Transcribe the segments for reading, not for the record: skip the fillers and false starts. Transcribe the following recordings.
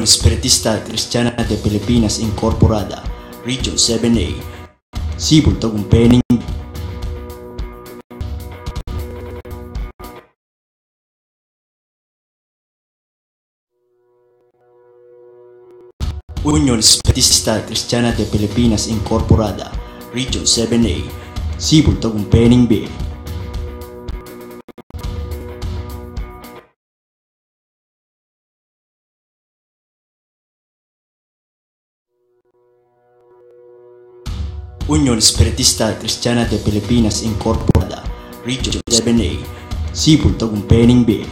Espiritista Cristiana de Pilipinas Incorporada, Region 7A, Sibol Tagumpay. Unión Espiritista Cristiana de Pilipinas Incorporada, Region 7A, Sibol Tagumpay B. Unión Espiritista Cristiana de Pilipinas Incorporada, Region 7A, Sibol Tagumpay B.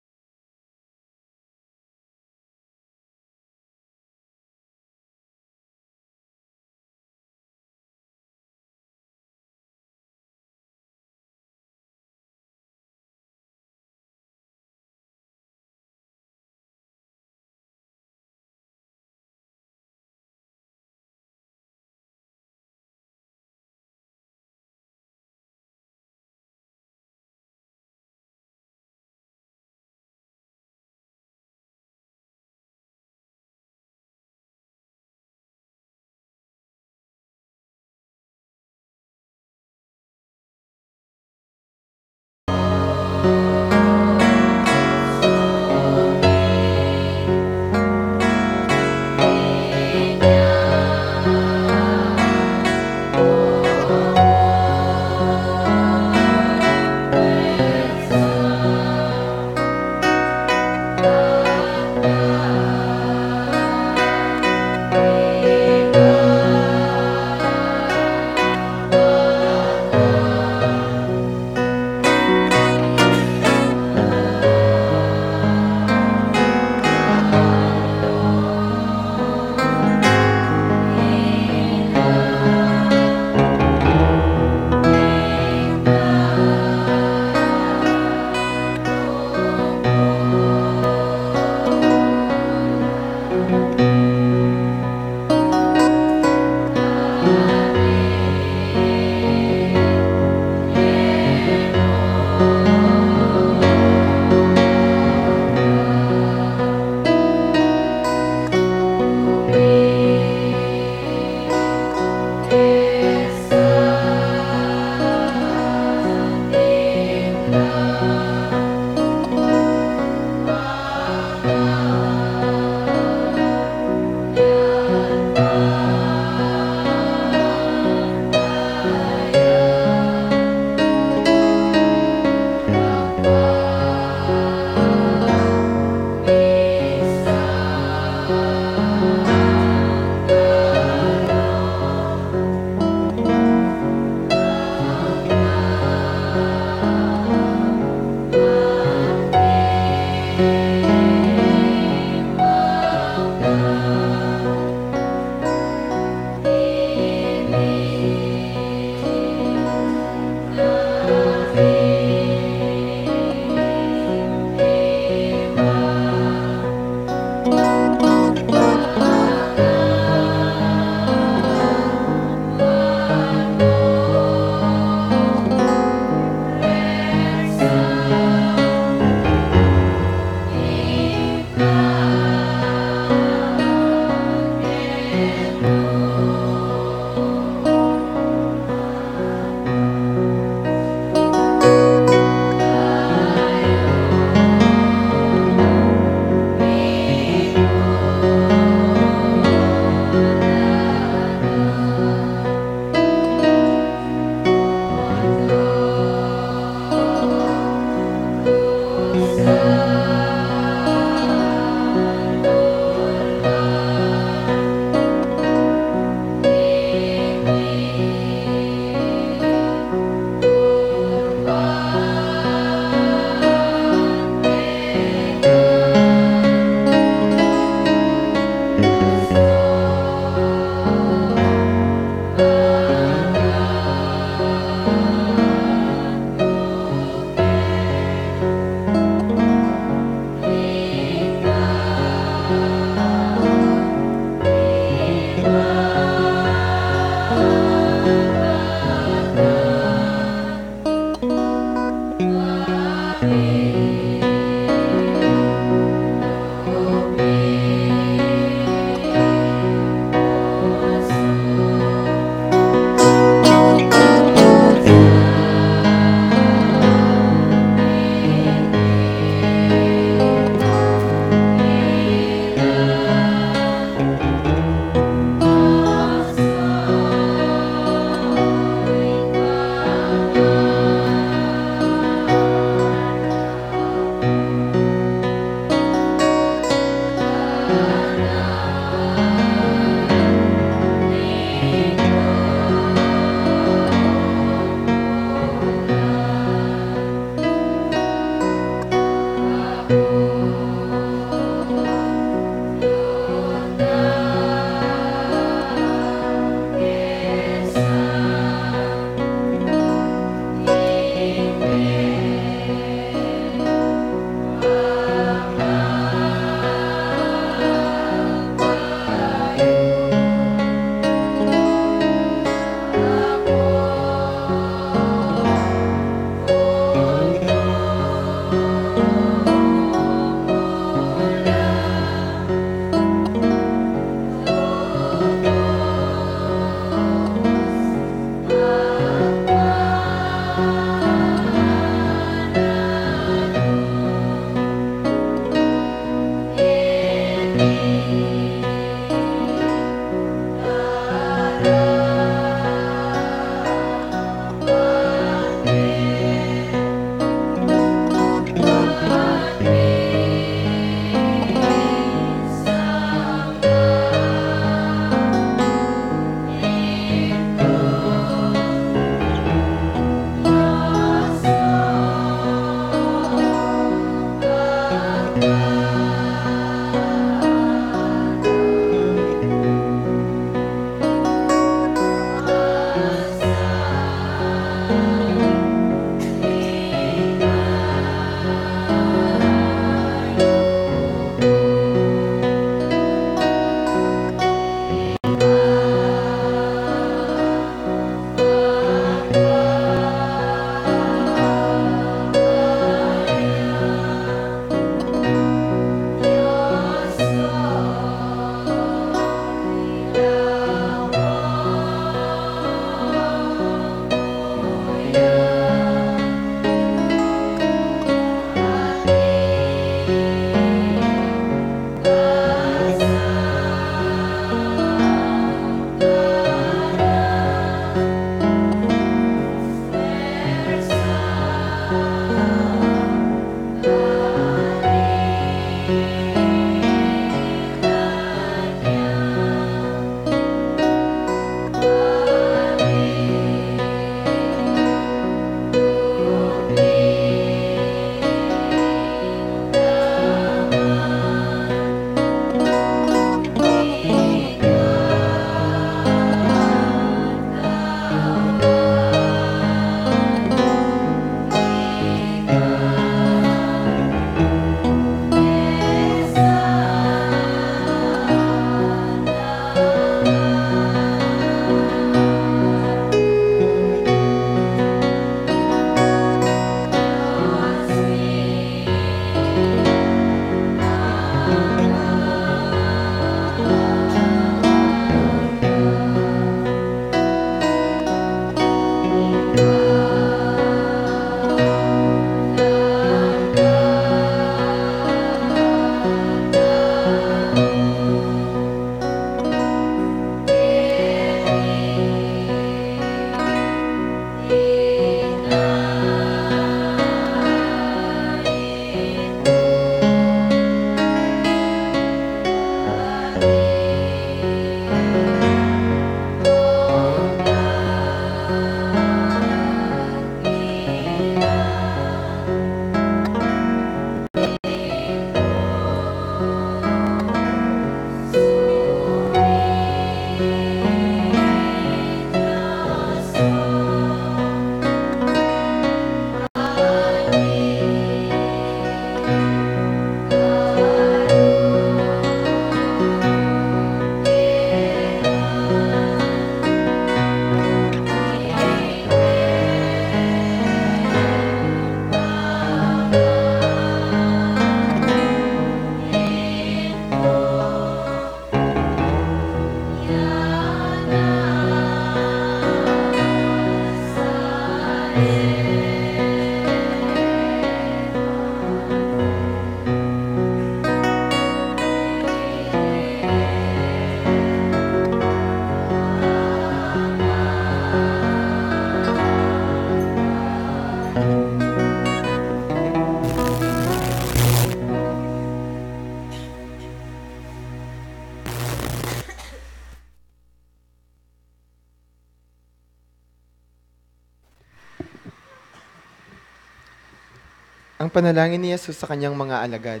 Ang panalangin ni Jesus sa kanyang mga alagad.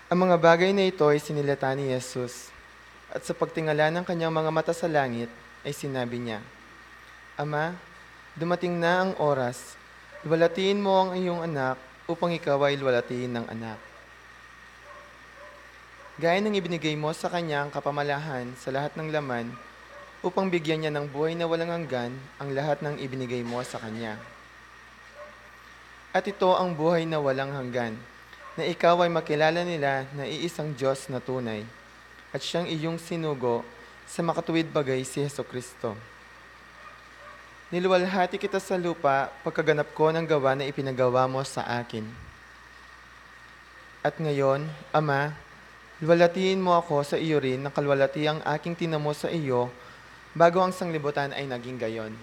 Ang mga bagay na ito ay sinilata ni Jesus, at sa pagtingala ng kanyang mga mata sa langit, ay sinabi niya, Ama, dumating na ang oras, luwalhatiin mo ang iyong anak upang ikaw ay luwalhatiin ng anak. Gaya ng ibinigay mo sa kanya ang kapamalahan sa lahat ng laman, upang bigyan niya ng buhay na walang hanggan ang lahat ng ibinigay mo sa kanya. At ito ang buhay na walang hanggan, na ikaw ay makilala nila na iisang Diyos na tunay, at siyang iyong sinugo sa makatuwid bagay si Hesukristo. Niluwalhati kita sa lupa pagkaganap ko ng gawa na ipinagawa mo sa akin. At ngayon, Ama, luwalhatiin mo ako sa iyo rin ng kalwalhatiang aking tinamo sa iyo bago ang sanglibutan ay naging gayon.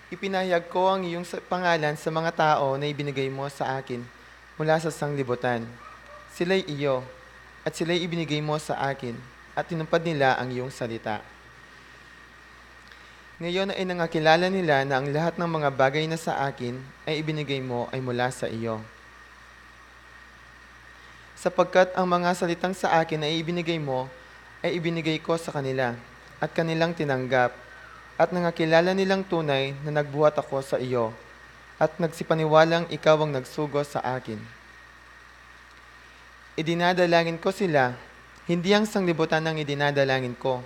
Ipinahayag ko ang iyong pangalan sa mga tao na ibinigay mo sa akin mula sa sanglibutan. Sila'y iyo, at sila'y ibinigay mo sa akin, at tinupad nila ang iyong salita. Ngayon ay nangakilala nila na ang lahat ng mga bagay na sa akin ay ibinigay mo ay mula sa iyo. Sapagkat ang mga salitang sa akin ay ibinigay mo, ay ibinigay ko sa kanila, at kanilang tinanggap, at nangakilala nilang tunay na nagbuhat ako sa iyo, at nagsipaniwalang ikaw ang nagsugo sa akin. Idinadalangin ko sila, hindi ang sanglibutan ang idinadalangin ko,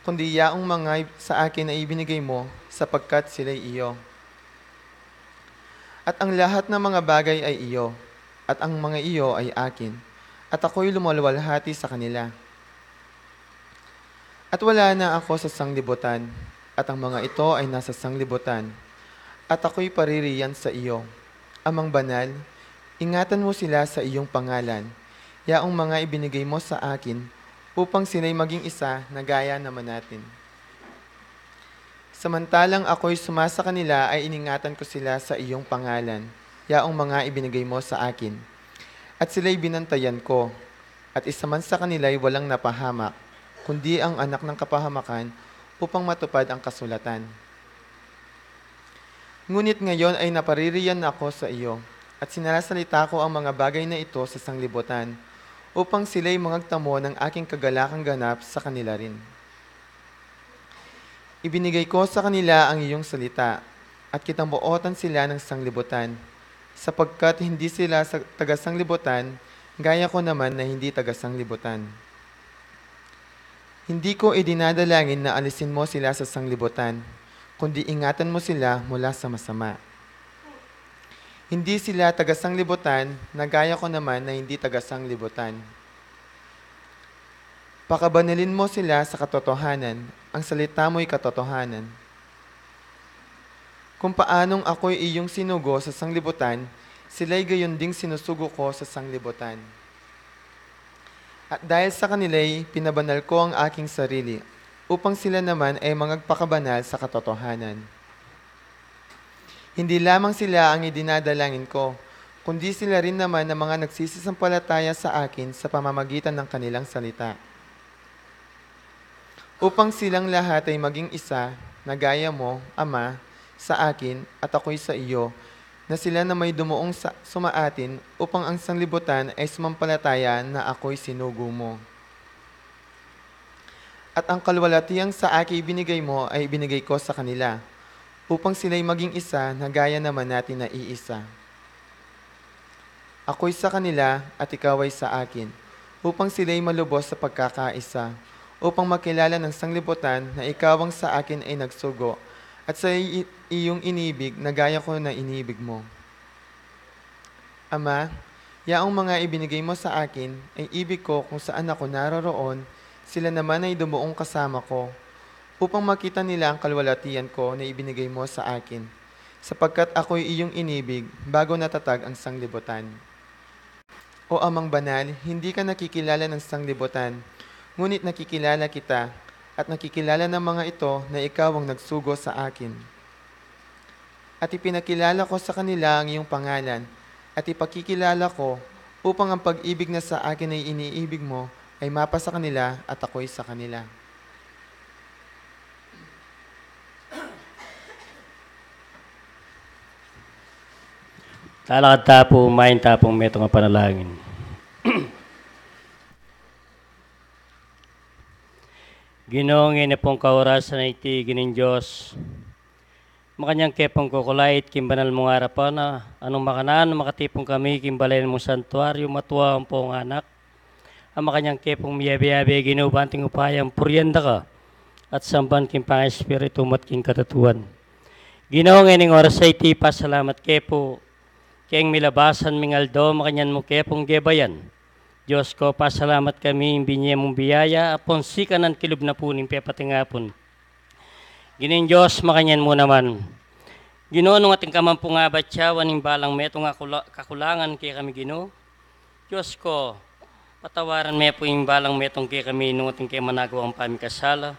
kundi yaong mga sa akin ay ibinigay mo, sapagkat sila'y iyo. At ang lahat ng mga bagay ay iyo, at ang mga iyo ay akin, at ako'y lumalwalhati sa kanila. At wala na ako sa sanglibutan, at ang mga ito ay nasa sanglibutan, at ako'y paririyan sa iyo. Amang banal, ingatan mo sila sa iyong pangalan, yaong mga ibinigay mo sa akin, upang sila'y maging isa na gaya naman natin. Samantalang ako'y sumasa kanila ay iningatan ko sila sa iyong pangalan, yaong mga ibinigay mo sa akin. At sila'y binantayan ko, at isa man sa kanila'y walang napahamak, kundi ang anak ng kapahamakan, upang matupad ang kasulatan. Ngunit ngayon ay napaririyan ako sa iyo, at sinalasalita ko ang mga bagay na ito sa sanglibutan, upang sila'y mangagtamo ng aking kagalakang ganap sa kanila rin. Ibinigay ko sa kanila ang iyong salita, at kitambuotan sila ng sanglibutan, sapagkat hindi sila taga-sanglibutan, gaya ko naman na hindi taga-sanglibutan. Hindi ko idinadalangin na alisin mo sila sa sanglibutan, kundi ingatan mo sila mula sa masama. Hindi sila taga-sanglibutan, na gaya ko naman na hindi taga-sanglibutan. Pakabanalin mo sila sa katotohanan, ang salita mo'y katotohanan. Kung paanong ako'y iyong sinugo sa sanglibutan, sila'y gayon ding sinusugo ko sa sanglibutan. At dahil sa kanila'y pinabanal ko ang aking sarili, upang sila naman ay magpakabanal sa katotohanan. Hindi lamang sila ang idinadalangin ko, kundi sila rin naman ang mga nagsisisampalataya sa akin sa pamamagitan ng kanilang salita. Upang silang lahat ay maging isa, na gaya mo, Ama, sa akin at ako'y sa iyo, na sila na may dumuong sumaatin upang ang sanglibutan ay sumampalataya na ako'y sinugo mo. At ang kalwalhatiang sa akin ibinigay mo ay ibinigay ko sa kanila, upang sila'y maging isa na gaya naman natin na iisa. Ako'y sa kanila at ikaw ay sa akin, upang sila'y malubos sa pagkakaisa, upang makilala ng sanglibutan na ikaw ang sa akin ay nagsugo, at sa iyong inibig na gaya ko na inibig mo. Ama, yaong mga ibinigay mo sa akin ay ibig ko kung saan ako naroroon, sila naman ay dumuong kasama ko, upang makita nila ang kalwalhatian ko na ibinigay mo sa akin, sapagkat ako'y iyong inibig bago natatag ang sanglibutan. O Amang banal, hindi ka nakikilala ng sanglibutan, ngunit nakikilala kita, at nakikilala ng mga ito na ikaw ang nagsugo sa akin. At ipinakilala ko sa kanila ang iyong pangalan, at ipakikilala ko upang ang pag-ibig na sa akin ay iniibig mo ay mapa sa kanila at ako'y sa kanila. Alakad tapo, main tapong meto nga panalangin. Ginoong ina pong kaorasan na iti ginin Diyos. Makanyang kepong kukulait, kimbanal mong harapan na anong makanan, makatipong kami, kimbalayan mong santuaryo, matuwa ang pong anak. Ang makanyang kepong miyabi-yabi, ginubanting upayang puryenda ka at samban king pang-espiritu mat king katatuan. Ginoong ining oras sa iti, pasalamat kepo, keng milabasan mingaldo, makanyan mo kepong gebayan. Diyos ko, pasalamat kami, imbinye mong biyaya, apon sikanan kilub na po ning pepatingapon. Ginin Diyos, makanyan mo naman. Ginoo, nung ating kamampo nga batyawan, ning balang meto nga kakulangan kay kami Ginoo. Diyos ko, patawaran me po yung balang metong kay kami nung ating kay managawang pamikasala.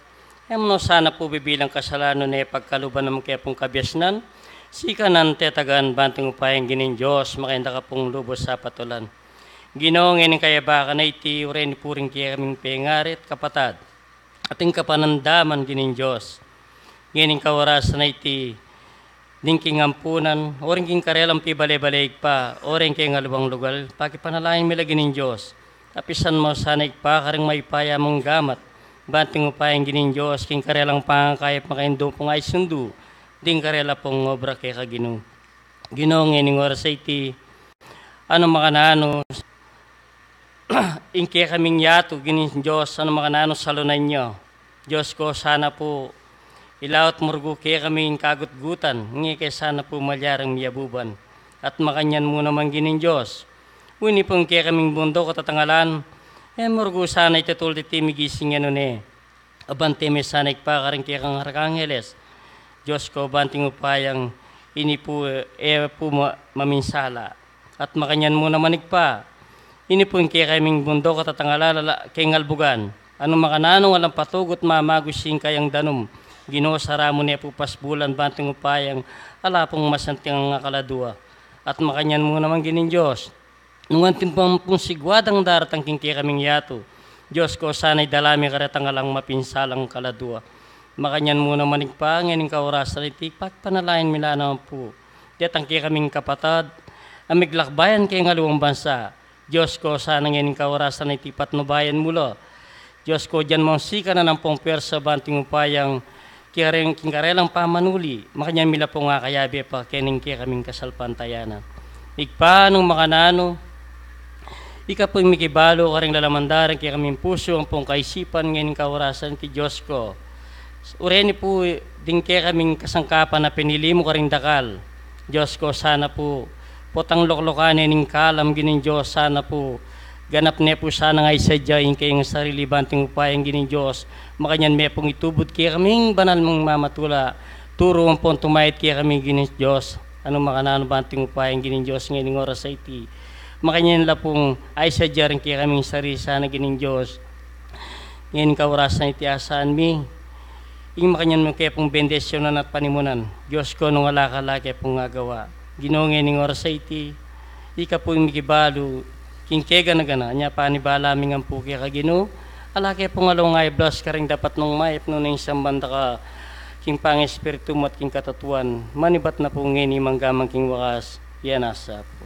No, sana po bibilang kasalanan na pagkaluban ng kaya pong kabyasnan. Sikanan tetagan banting upayang ginin Diyos, makenda ka pong lubos sa patulan. Ginoo, ngayon kaya baka na iti uren puring kaya kaming pengarit kapatad. Ating kapanandaman ginin Diyos. Ngayon kawaras na iti dingking ampunan, oring king karelang pibale-baleig pa, oring king alubang lugal, pakipanalain mila ginin Diyos. Tapisan mo sana ikpa, karing may paya mong gamat. Banting upayang ginin Diyos, king karelang pangakayap makaindong pong ay sundu, ding karela pong obra kay kagino. Ginoo, ngayon oras sa iti, ano makanano, ingke kaming yato, ginin Diyos, ano makanano salunan nyo. Diyos ko, sana po, ilawat murgo kaya kaming kagutgutan, ngi kaya sana po malyarang miyabuban. At makanyan mo naman ginin Diyos. Uni pong kaya kaming bundo katatangalan, murgo sana itutulad iti migising ano ne. Abante me sana ikpakaring kaya kang Arkangeles. Diyos ko, banting upayang ini po, po maminsala. At makanyan mo naman ikpa. Ini po yung kaya kaming bundo katatangalala kay ngalbugan. Anong makananong walang patugot mamagusing kayang danom. Ginoo saramo niya po pasbulan banting upayang ala pong masanting ang kaladua. At makanyan mo naman ginin Diyos. Nung anting pong sigwadang daratang king kaya kaming yato. Diyos ko sana'y dalami karatangalang mapinsalang kaladua. Makanyan mo naman ikpa, ngayon kaurasan iti pagpanalain mila naman po. Diatang kaya kaming kapatad, amiglakbayan kay ngaluwang bansa. Diyos ko, sana ngayon kaurasan iti patnubayan mulo. Diyos ko, dyan mong sika na ng pong pwersa banting upayang kingkarelang pamanuli. Makanyan mila po nga kayabi pa kening kaya kaming kasalpantayanan. Ikpa nung makanano, ika po yung mikibalo karing lalamandaran kaya kaming puso ang pong kaisipan ngayon kaurasan iti Diyos ko. Ureni po din kaya kaming kasangkapan na pinili mo karing dakal. Diyos ko, sana po potang loklokanin ng kalam ginin Diyos, sana po ganap ne po sana nga isadyain kayong sarili banting upayang ginin Diyos. Makanyan me pong itubod kaya kaming banal mong mamatula. Turo ang pong tumayit kaya kaming ginin Diyos. Ano makanano banting upayang ginin Diyos ngayon oras sa iti. Makanyan la pong ay sadya rin kaya kaming sarili sana ginin Diyos. Ngayon kaurasan iti asaan mi. Yung makanyan mo kaya pong bendesyonan at panimunan. Diyos ko nung alakala kaya pong agawa. Ginoong ng oras sa iti, ika po yung mikibalo, kingkega na gana, niya panibala aming ang puki ka Ginoo, alake pong along ay blas ka rin dapat nung maip nung isang banda ka, king pang espiritu mo at king katatuan, manibat na po ngayon manggamang king wakas, yan asa po.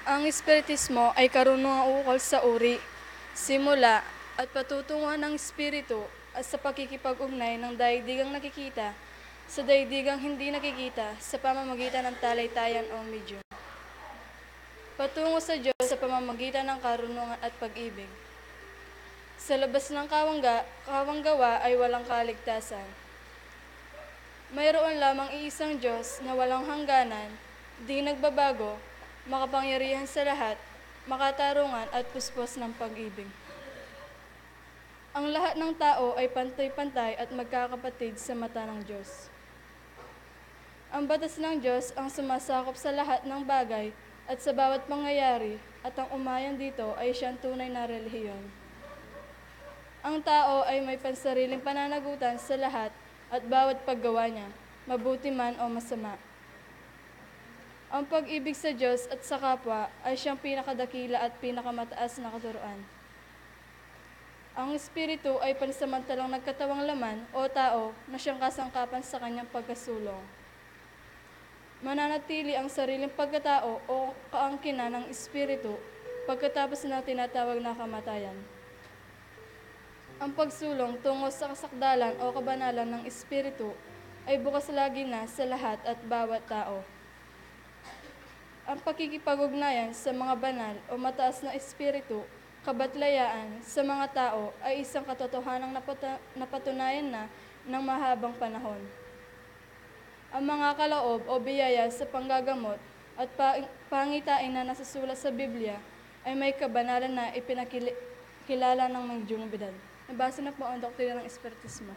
Ang espiritismo ay karunungang ukol sa uri, simula at patutunguhan ng espiritu at sa pakikipag-ugnay ng daigdigang nakikita sa daigdigang hindi nakikita sa pamamagitan ng talaytayan o medium. Patungo sa Diyos sa pamamagitan ng karunungan at pag-ibig. Sa labas ng kawanggawa ay walang kaligtasan. Mayroon lamang iisang Diyos na walang hangganan, di nagbabago, makapangyarihan sa lahat, makatarungan at puspos ng pag-ibig. Ang lahat ng tao ay pantay-pantay at magkakapatid sa mata ng Diyos. Ang batas ng Diyos ang sumasakop sa lahat ng bagay at sa bawat pangyayari, at ang umayon dito ay siyang tunay na relihiyon. Ang tao ay may pansariling pananagutan sa lahat at bawat paggawa niya, mabuti man o masama. Ang pag-ibig sa Diyos at sa kapwa ay siyang pinakadakila at pinakamataas na katuruan. Ang Espiritu ay pansamantalang nagkatawang laman o tao na siyang kasangkapan sa kanyang pagkasulong. Mananatili ang sariling pagkatao o kaangkinan ng Espiritu pagkatapos ng tinatawag na kamatayan. Ang pagsulong tungo sa kasakdalan o kabanalan ng Espiritu ay bukas lagi na sa lahat at bawat tao. Ang pakikipag-ugnayan sa mga banal o mataas na espiritu, kabatlayaan sa mga tao ay isang katotohanang napatunayan na ng mahabang panahon. Ang mga kaloob o biyaya sa panggagamot at pangitain na nasasulat sa Biblia ay may kabanalan na ipinakilala ng mga bidal. Nabasa na po ang doktrina ng Espiritismo.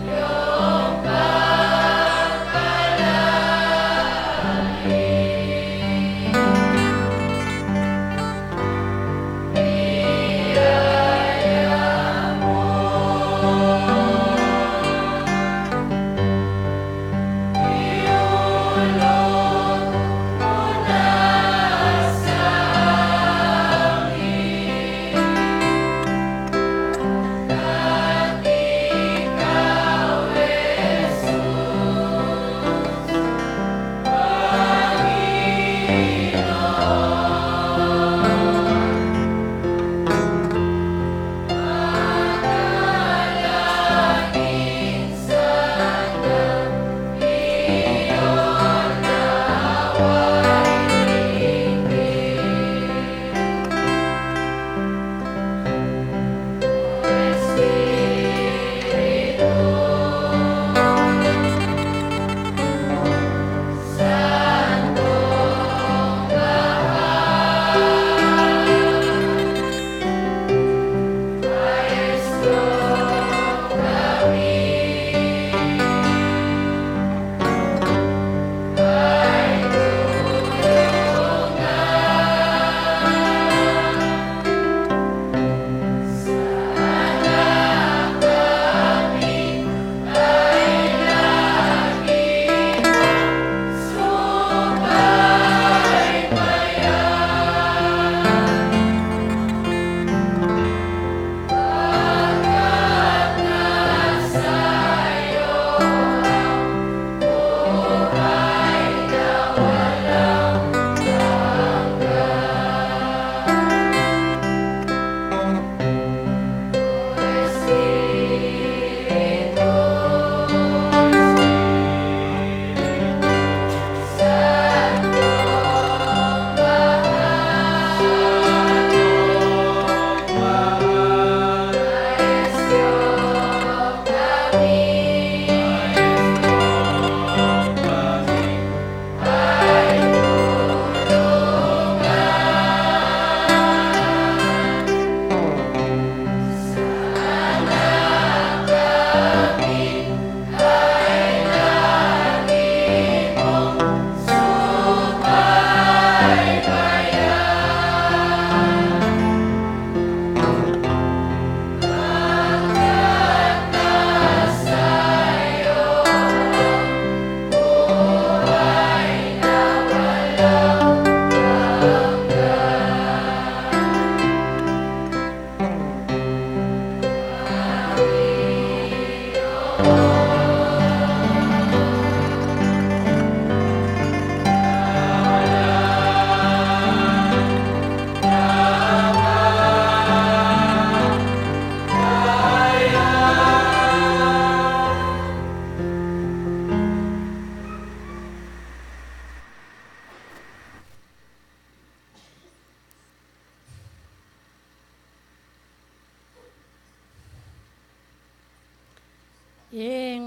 Your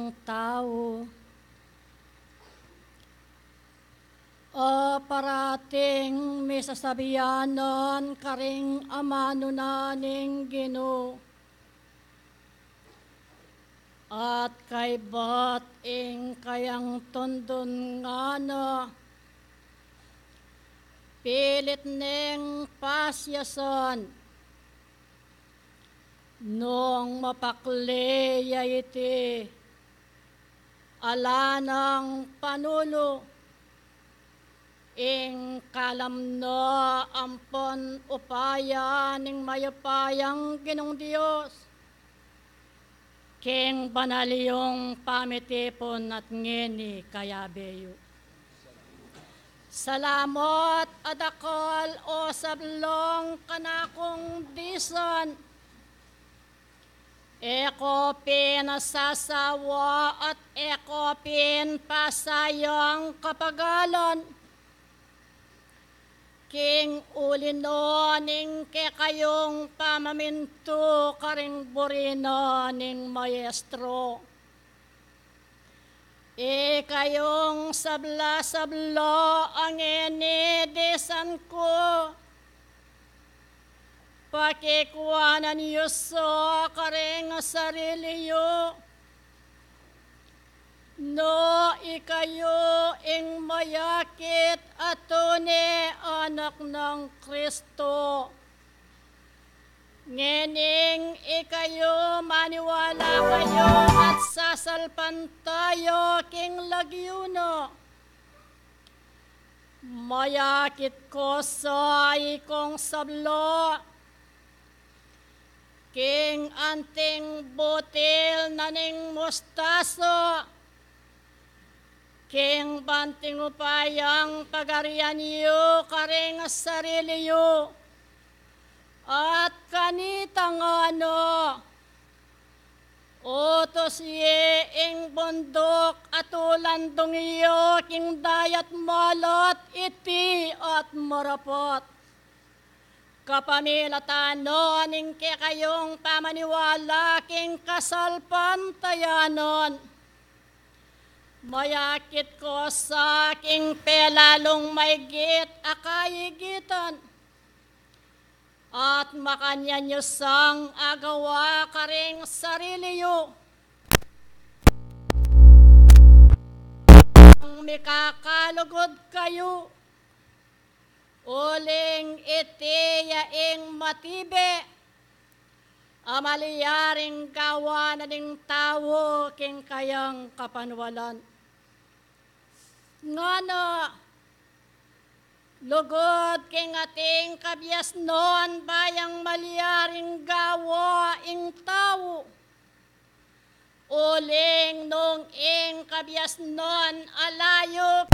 ng tao. O parating may sasabihanan karing amano naning Ginoo. At kay bat ing kayang tundon nga na pilit neng pasyason nung mapakleya iti alanang panulo ing kalamno ampon upaya ning mayapayang Ginong Dios king banalyong pamitipon at ngeni kayabeyo. Salamat adakol o sablong kanakong dison. Eko pinasasawa at eko pinpasayang kapagalon. King ulino ning kekayong pamaminto karing burino ning maestro. Kayong sabla-sabla ang inidesan ko. Pakikuanan niyo sa karing sariliyo. No ikayo ing mayakit atone anak ng Kristo. Ngening ikayo maniwala kayo at sasalpan tayo king lagyuno. Mayakit ko sa ikong sablo. King anting butil na ning mustaso. King banting upayang pagarian niyo karing sarili yu. At kanitang ano, utos ye ing bundok at ulandong iyo king dayat malot iti at marapot. Kapamilatano ning kayong pamaniwala king kasalpantayanon. Mayakit ko sa aking pelalong maygit akayigitan. At makanya nyo sang agawa karing sarili yu. Ang mikakalugod kayo. Uling iti yaing matibe. Amaliyaring gawa na ding tao king kayang kapanwalan. Ngano, lugod king ating kabyas noon bayang maliyaring gawa ing tao. Uling nung ing kabyas noon alayo.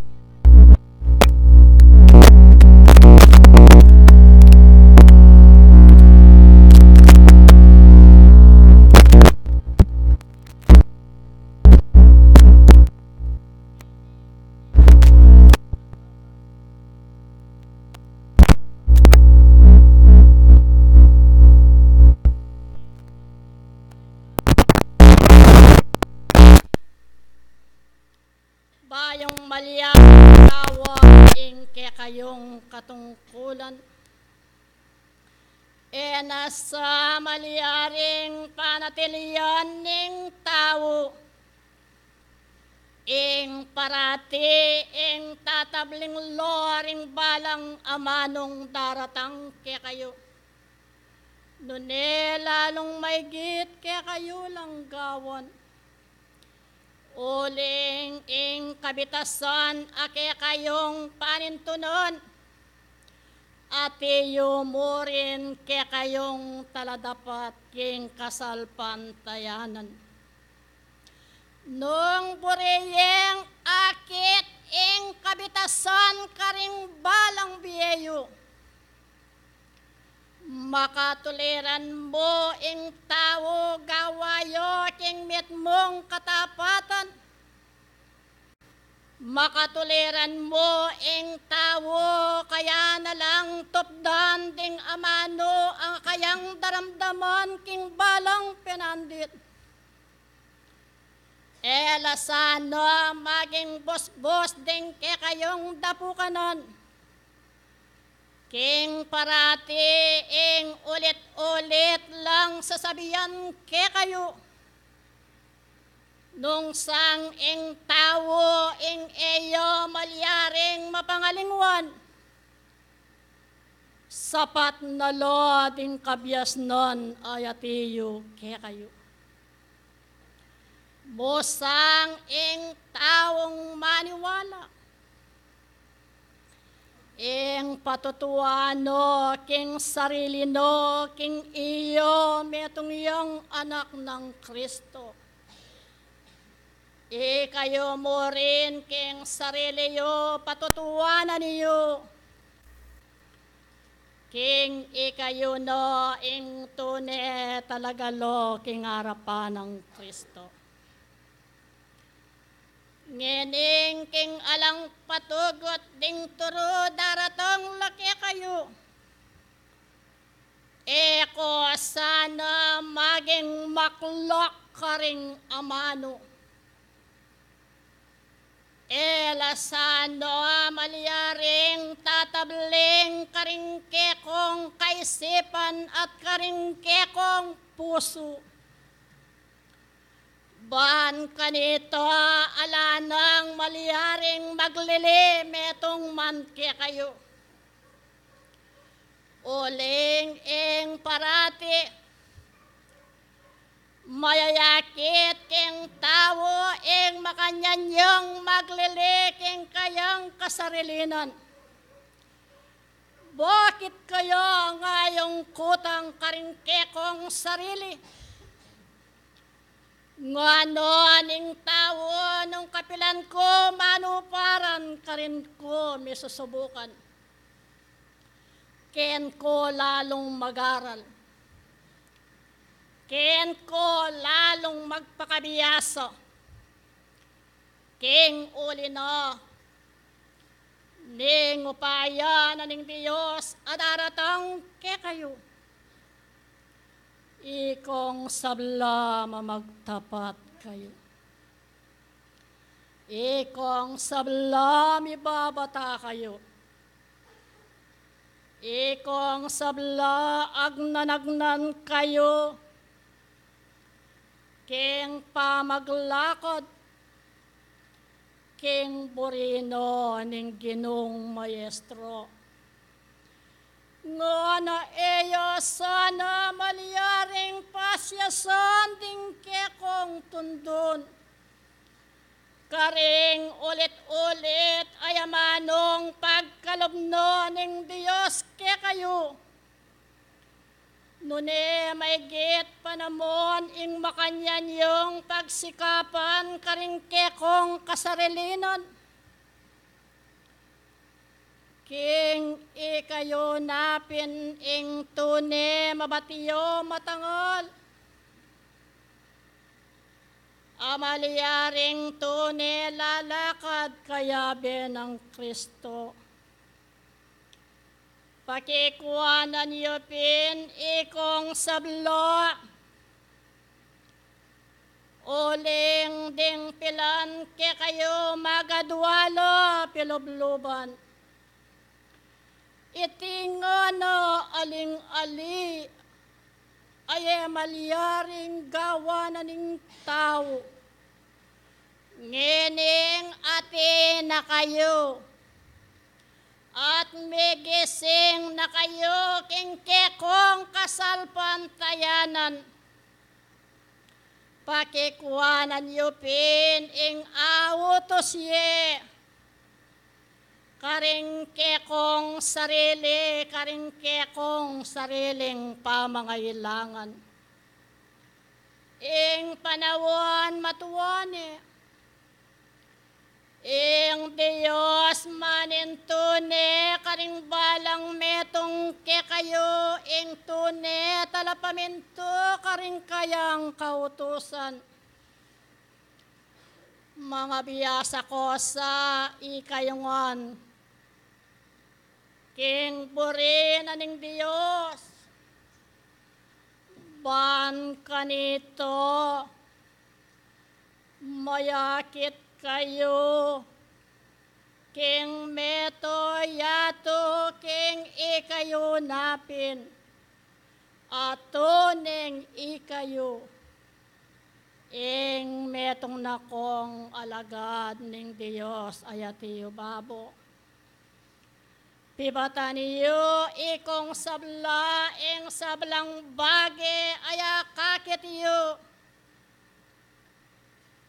Bayong maliyang gawa ing kayong katungkulan. Nasa maliyaring panatilian ning tao. Ing parati ing tatabling loring balang amanong daratang kayo. Nune lalong maygit kayo lang gawan. Uling ing kabitasan ake kayong panintunon. Ati yumurin ke kayong taladapat king kasalpantayanan. Nung buriyeng akit ing kabitasan karing balang biyeyo. Makatuliran mo ing tao gawayo king mit mong katapatan. Makatuliran mo ing tao kaya na lang tupdan ding amano ang kayang daramdaman king balang pinandit. Elasano maging bos-bos din ke kayong dapukanon. King parati ing ulit-ulit lang sasabihan ke kayo. Nung sang ing tawo ing eyo malyaring mapangalingwan. Sapat na lo ding kabyas non ayatiyo ke kayo. Musang ing taong maniwala. Ing patutuano king sarili no king iyo metong iyong anak ng Kristo. Kayo mo rin king sarili yo patutuanan niyo. King ikayo no ing tune talaga lo king harapan ng Kristo. Ngening king alang patugot ding turo daratong laki kayo. Eko sana maging maklok karing amano. Elasano malyaring tatabling karing kekong kaisipan at karing kekong puso. Ban kanito alanang malyaring maglili metong manke kayo. Uling ing parati mayayakit king tawo ing makanyanyong maglili king kayang kasarilinan. Bakit kayo ngayong kutang karingkekong sarili? Ngano aning tawo nung kapilan ko manuparan karin ko may susubukan. Ken ko lalong mag-aral. Ken ko lalong magpakabiyaso. King uli na. Ning upaya na ning Diyos adaratang ke kayo. Ikong sabla mamagtapat kayo. Ikong sabla mibabata kayo. Ikong sabla agnanagnan kayo. King pamaglakod. King burino ning ginong maestro. Nga na eyo sana malyaring pasyasan ding kekong tundon. Karing ulit-ulit ayamanong pagkalubno ning Diyos ke kayo. Nune may git panamon ing makanyan yung pagsikapan karing kekong kasarilinan. King ikayo napin ing tune mabatiyo matangal. Amalyaring tune lalakad kayabe ng Kristo. Pakikuanan niyo pin ikong sablo. Uling ding pilan ke kayo magadwalo pilubluban. Itingano aling-ali ay malyaring gawa na ning tao. Ngining ati na kayo at megising na kayo king kekong kasalpantayanan. Pakikuanan yupin ing awutosye. Karing kekong sarili, karing kekong sariling pamangailangan. Ing panawon matuwane, ing Diyos manintune, karing balang metong ke kayo, ing tune talapaminto, karing kayang kautusan. Mga biyasa ko sa ikayungan, king burin aning Diyos, ban kanito, mayakit kayo, king meto yato, king ikayo napin, ato neng ikayo, ing metong nakong alagad ning Diyos ayatiyo babo. Pibata niyo ikong sabla, ing sablang bage aya kakit iyo.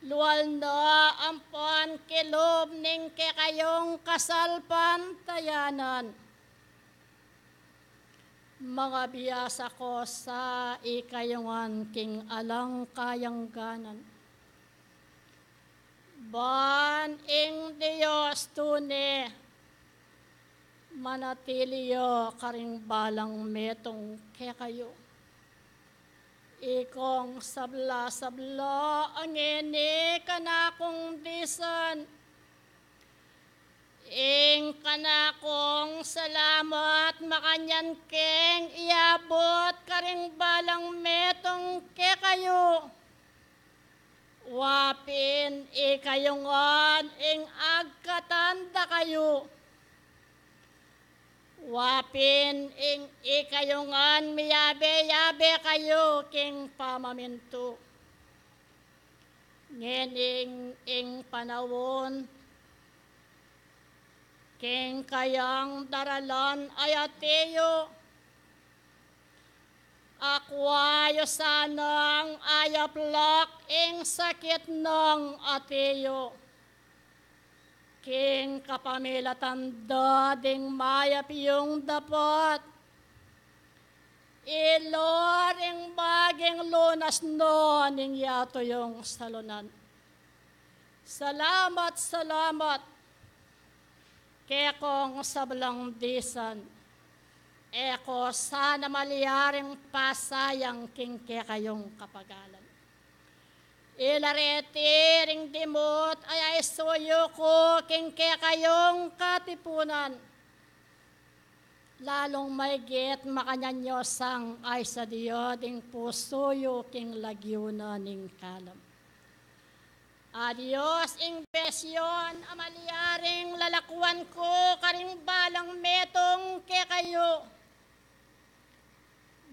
Lual na ampon kilob ning kekayong kasalpan tayanan. Mga biyasa ko sa ikayongan king alang kayangganan. Ban ing Diyos tune, manatiliyo karing balang metong kekayo. Ikong sabla-sabla ang ini kanakong disan. Ing kanakong salamat makanyan keng iabot karing balang metong kekayo. Wapin ikayongan ing agkatanda kayo. Wapin ing ikayongan miyabe-yabe kayo king pamaminto. Ngening ing panawon, king kayang daralan ayateyo. Akwayo sanang ayaplak ing sakit ng ateyo. King kapamilatan dading mayap yung dapat. Ilor ing baging lunas no ning yato yung salunan. Salamat, salamat. Kekong sablang disan. Eko sana maliyaring pasayang king kekayong kapagalan. Ilareti ring dimot ay suyo ko king kekayong katipunan. Lalong may git makanyanyosang ay sa diyo ding pusoyo king lagyuna ning kalam. Adios ing besyon amaliyaring lalakwan ko karing balang metong kekayo.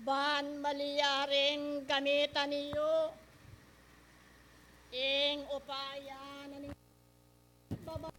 Ban maliyaring gamitan niyo ing upaya na ning baba.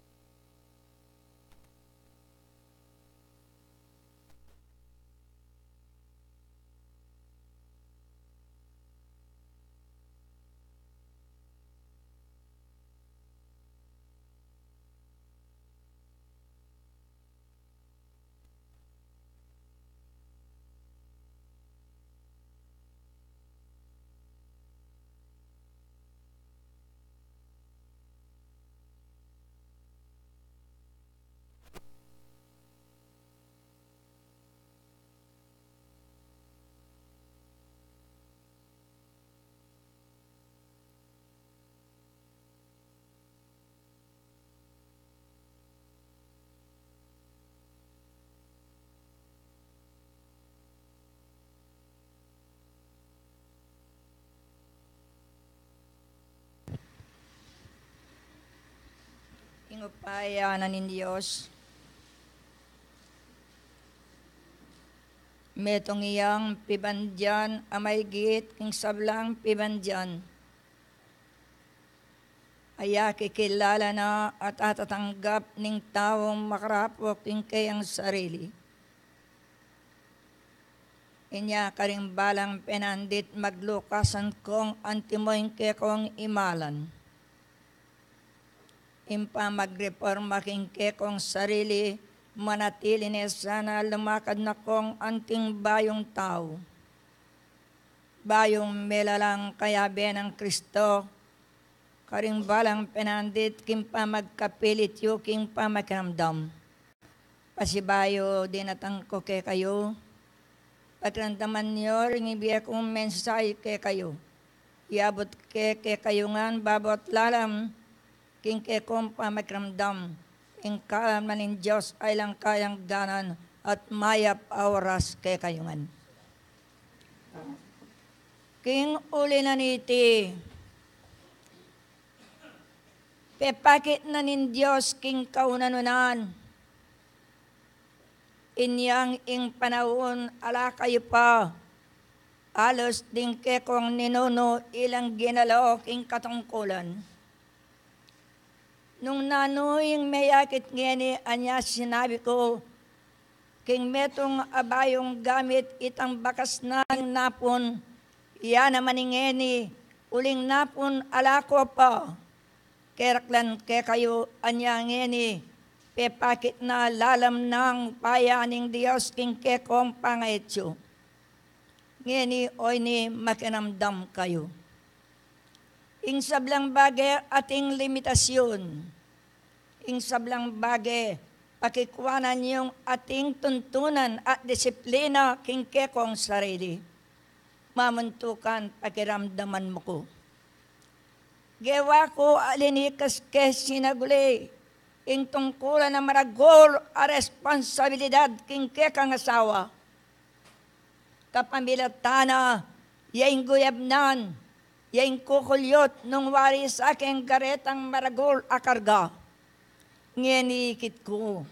Ingupaya na nin Diyos, metong iyang pibandyan amay git king sablang pibandyan. Aya kikilala na at atatanggap ning taong makarapok king kayang sarili. Inya karing balang penandit maglukasan kong antimoing kekong imalan. Impa magreforma king kekong sarili, manatili ni sana lumakad na kong anting bayong tao. Bayong melalang kayabe ng Kristo, karing balang penandit kimpa magkapilit yu king pamakiramdam. Pasibayo dinatang ko ke kayo, pagrandaman niyo ring ibiya kong mensahe ke kayo. Iabot ke kayo ngan babot lalam, king kekong pamakiramdam, ing kalam na nin Diyos ay lang kayang ganan at mayap awaras ke kayungan. King uli na niti, Pepakit na nin Diyos king kaunanunan. Inyang ing panahon ala kayo pa. Alos din ke kong ninuno ilang ginalaw king katungkulan. Nung nanuing mayakit ngeni anya sinabi ko, king metong abayong gamit itang bakas na napon, iya naman ngeni, uling napon ala ko pa. Keraklan ke kayo anya ngeni, pepakit na lalam ng payaning Diyos king ke kong pangaityo. Ngeni oy ni makinamdam kayo. Ing sablang bagay ating limitasyon. Ing sablang bagay pakikuanan yung ating tuntunan at disiplina king kekong sarili. Mamuntukan pakiramdaman mo ko. Gewa ko alinikas ke sinaguli. Ing tungkulan na maragol a responsibilidad king kekang asawa. Kapamilatana, yaing guyabnan, yaing kukulyot nung wari sa aking garetang maragol a karga. Ngenikit ko,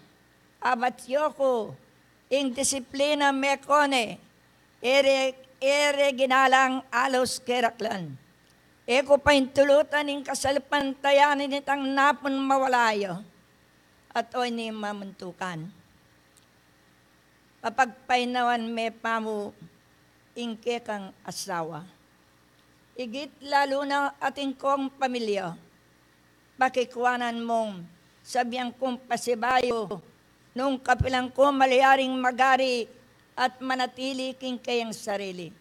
abatyo ko, ing disiplina mekone, ere ginalang alos keraklan. Eko pa intulutan ing kasalpantayanin nitang napon mawalayo, at oy ni mamuntukan. Papagpainawan me pamo, ingke kang asawa. Igit lalo na ating kong pamilya, pakikuanan mong sabiang kong pasibayo, nung kapilang ko maliaring magari at manatili king kayang sarili.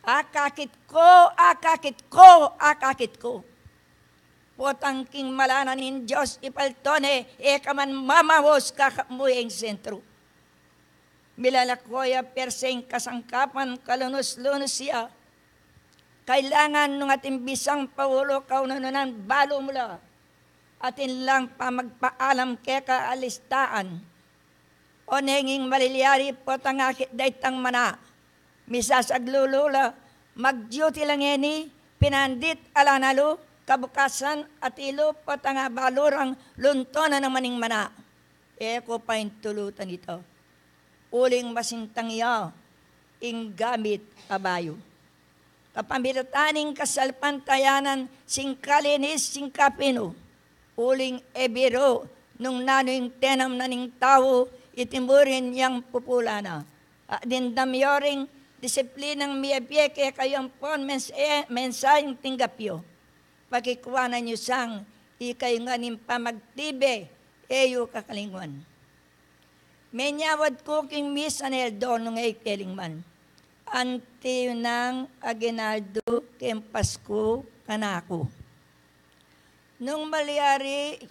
Akakit ko, akakit ko, akakit ko. Potang king malanan in Diyos ipaltone, ekaman mamawos kakamuyeng sentro. Milalakoya perseng kasangkapan kalunos-lunos siya. Kailangan nung ating bisang paulo kaunanunan balo mula. Atin lang pa magpaalam ke kaalistaan. O nenging maliliari po tangakit daytang mana. Misasaglulula, mag-duty lang eni, pinandit alanalo, kabukasan at ilo po tanga balurang luntona ng maning mana. Eko pa intulutan ito. Uling masintang iya, ing gamit abayo. Kapamilataning kasalpantayanan, singkalinis, singkapino. Uling ebiro, nung nanoing tenam na ning tao, itimurin niyang pupulana. Dindamyoring disiplinang miyabiyeke kayong pon mensayang tinggapyo. Pakikuanan niyo sang, ikay nga nimpa magtibe, eyo kakalingwan. Menyawad ko king Miss Aneldo nung ikeling man. Ante nang Aguinaldo kem Pasko kanako. Nung maliari,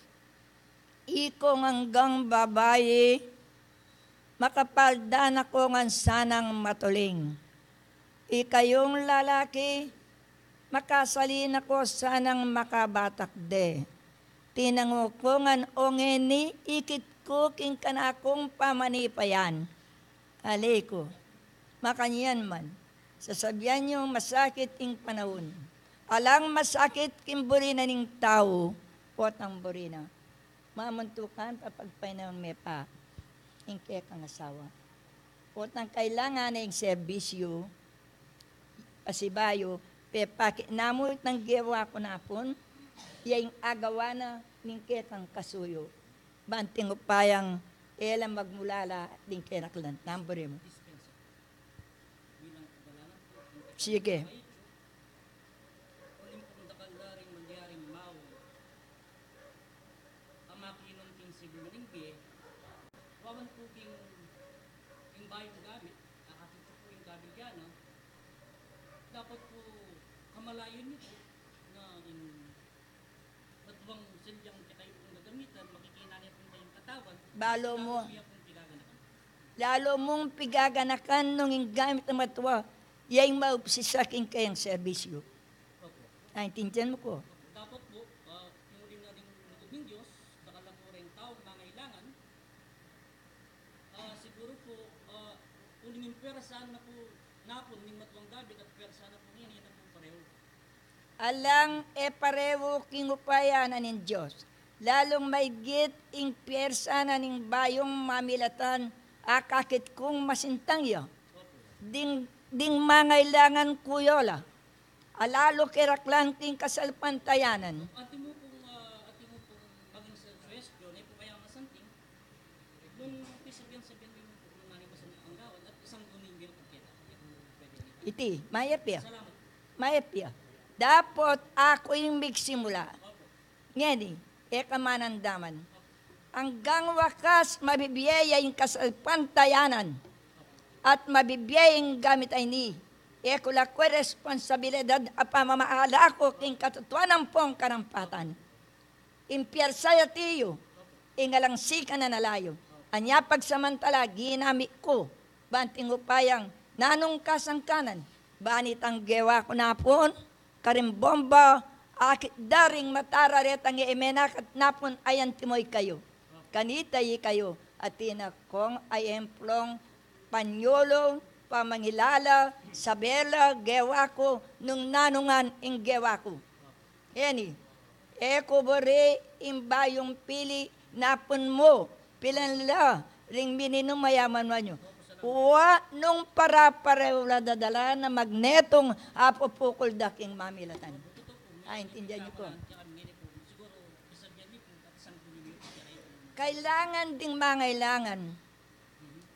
ikong hanggang babae, makapaldan ako ngan sanang matuling. Ikayong lalaki, makasalin ako sanang makabatakde. Tinango ko ngan ongeni, ikit ko king kanakong pamanipayan. Aliko, makanyan man, sasabihan niyo masakit ing panahon. Alang masakit kimburina ning tao, potang burina. Mamuntukan papagpainaw mepa, ing kekang asawa. Potang kailangan na ing serbisyo, pasibayo, pepaki, namut ng gewa ko napon, yaing agawa na ning kekang kasuyo. Banting upayang elang magmulala din kenaklan. Tambore mo. Sige. Dapat po kamalayon niyo po na matuwang silyang kayo kung gagamitan, makikinanit po kayong katawan. Lalo mong pigaganakan nung gamit na matuwa, yung maupsisaking kayang serbisyo. Naintindihan mo ko? Dapat po, yung uling na rin loob ng Diyos, baka lang po rin tao na ngailangan, siguro po, uling yung pwersa na po napon ng matuwang gabi at pwersa na po ngayon na po pareho. Alang pareho king upayanan ng Diyos. lalong maigit ing piyersa na ning bayong mamilatan, akakit kong masintang yo. Ding mangailangan kuyola, alalo kiraklan king kasalpantayanan. Ati mo pong paging sa Suesco, na po kaya masanting, nung sabihan mo yung nani mo sa ang gawan, at isang tuning gino po kita. Iti, mayapya. Dapat ako yung migsimula. Ngeni, kamanandaman. Hanggang wakas, mabibiyaya yung kasalpantayanan at mabibiyaya yung gamit ay ni. Kula ko responsibilidad at pamamahala ko king katutuanan pong karampatan. Impyersaya tiyo, ingalang sika na nalayo. Anya pagsamantala, ginamit ko, banting upayang nanong kasangkanan, banit ang gewa ko na pon, karimbomba, akit daring matararet ang iimenak at napon ayan timoy kayo. Kanitay kayo, at tinakong ay emplong panyolo, pamangilala, sabela, gewa ko, nung nanungan ing gewa ko. Yani, bore, imbayong pili, napon mo, pilanla, ring mininong mayaman mo nyo. Uwa, nung para-pareula dadala na magnetong apopukol daking mamilatan. Intindihan niyo po. Kailangan ding mangailangan,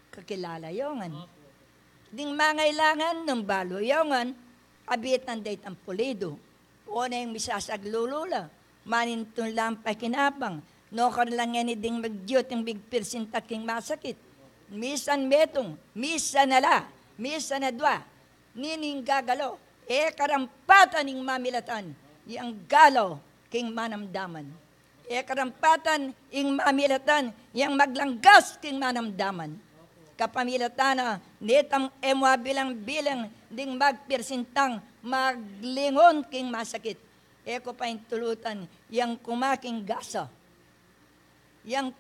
kakilala yongan. Ding mangailangan ng balo yongan, abit ng date ang pulido. O na yung misasaglulula, manintong lampay kinapang, no lang yan ding magyot yung big percent taking masakit. Misan metong, misan nala, misan na dwa, nining gagalo, karampatan ng mamilatan, yung galo king manamdaman. Karampatan ing mamilatan, yung maglanggas king manamdaman. Kapamilatan na netang emwa bilang-bilang ding magpirsintang maglingon king masakit. Eko pa yung tulutan, yung kumaking gasa. Yang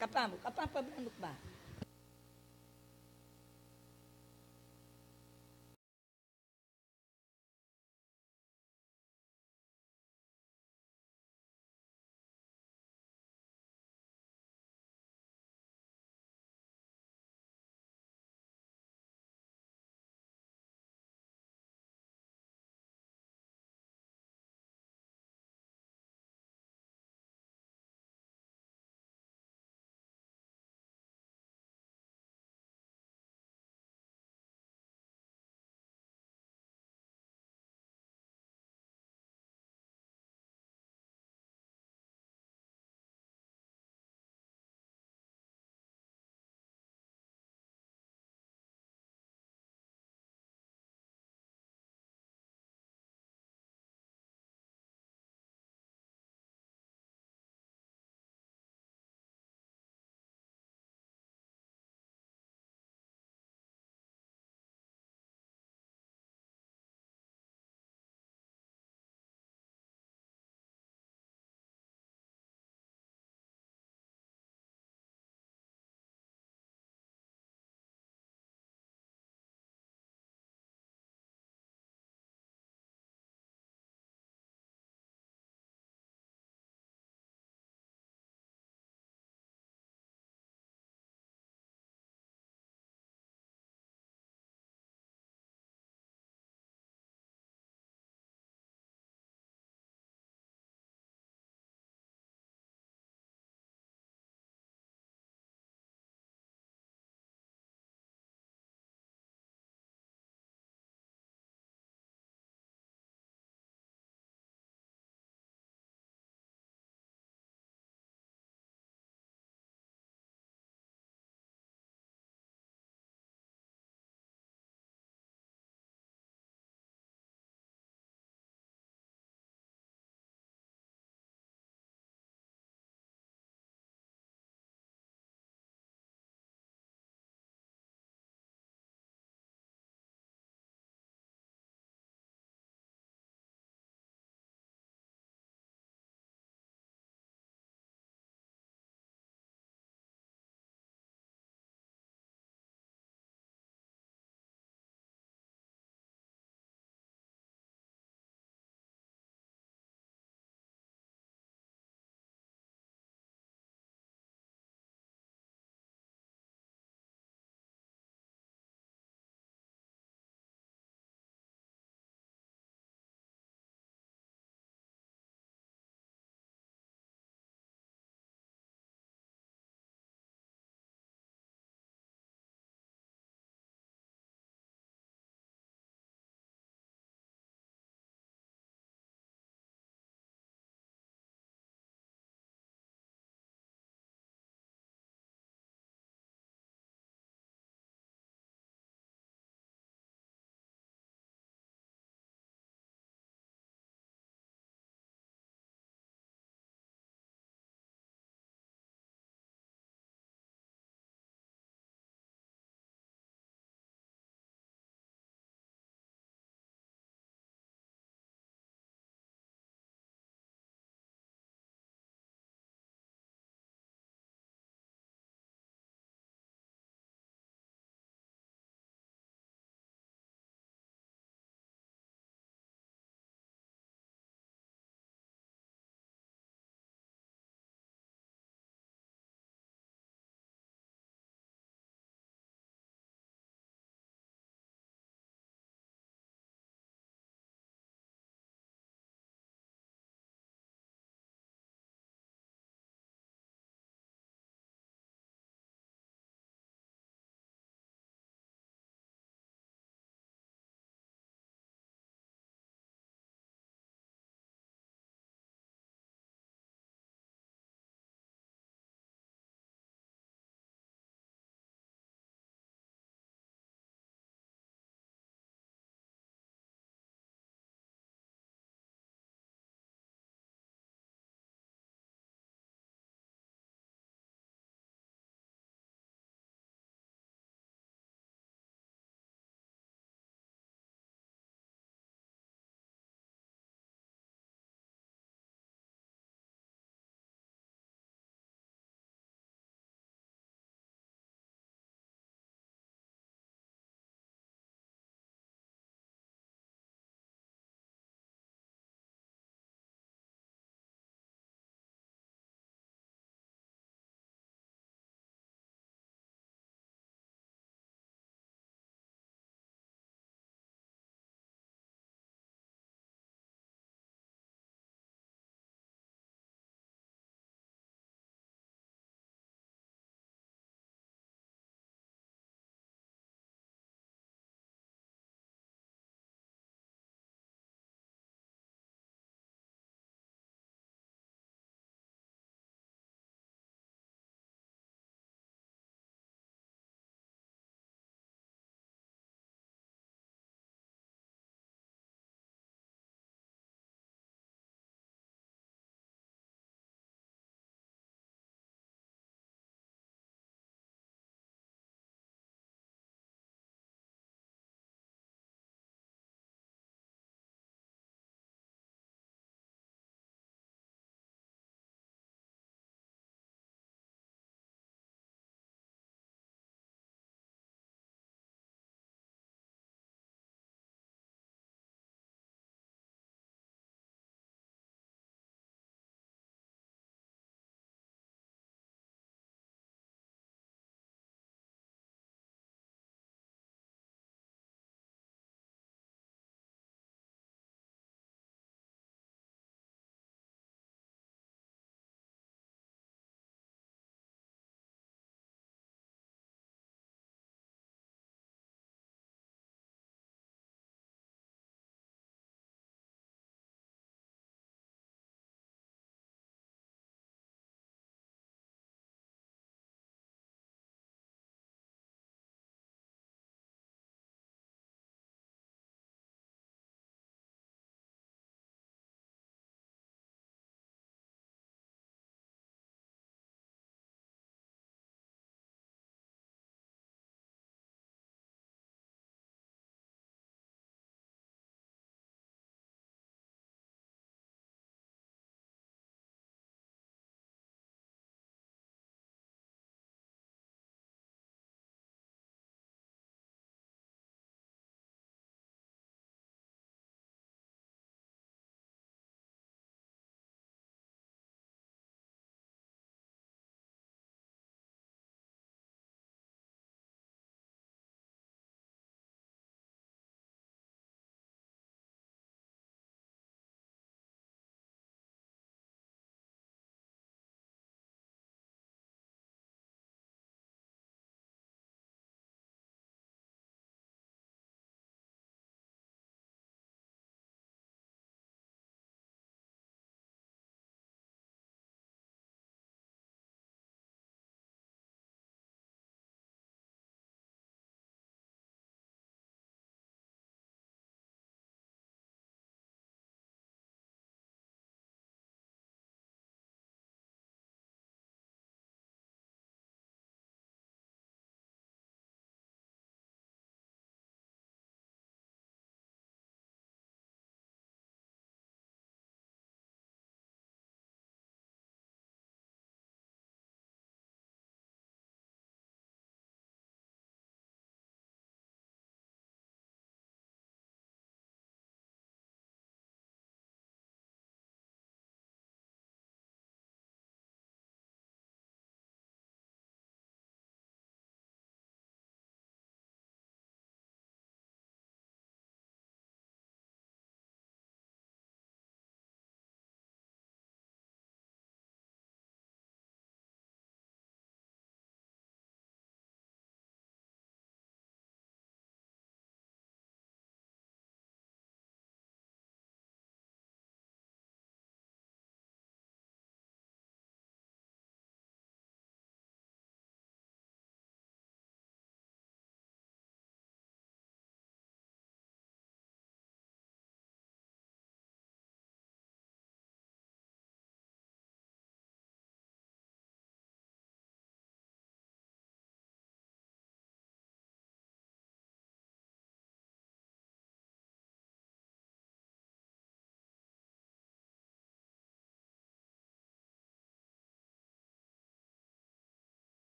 kapapablanok ba?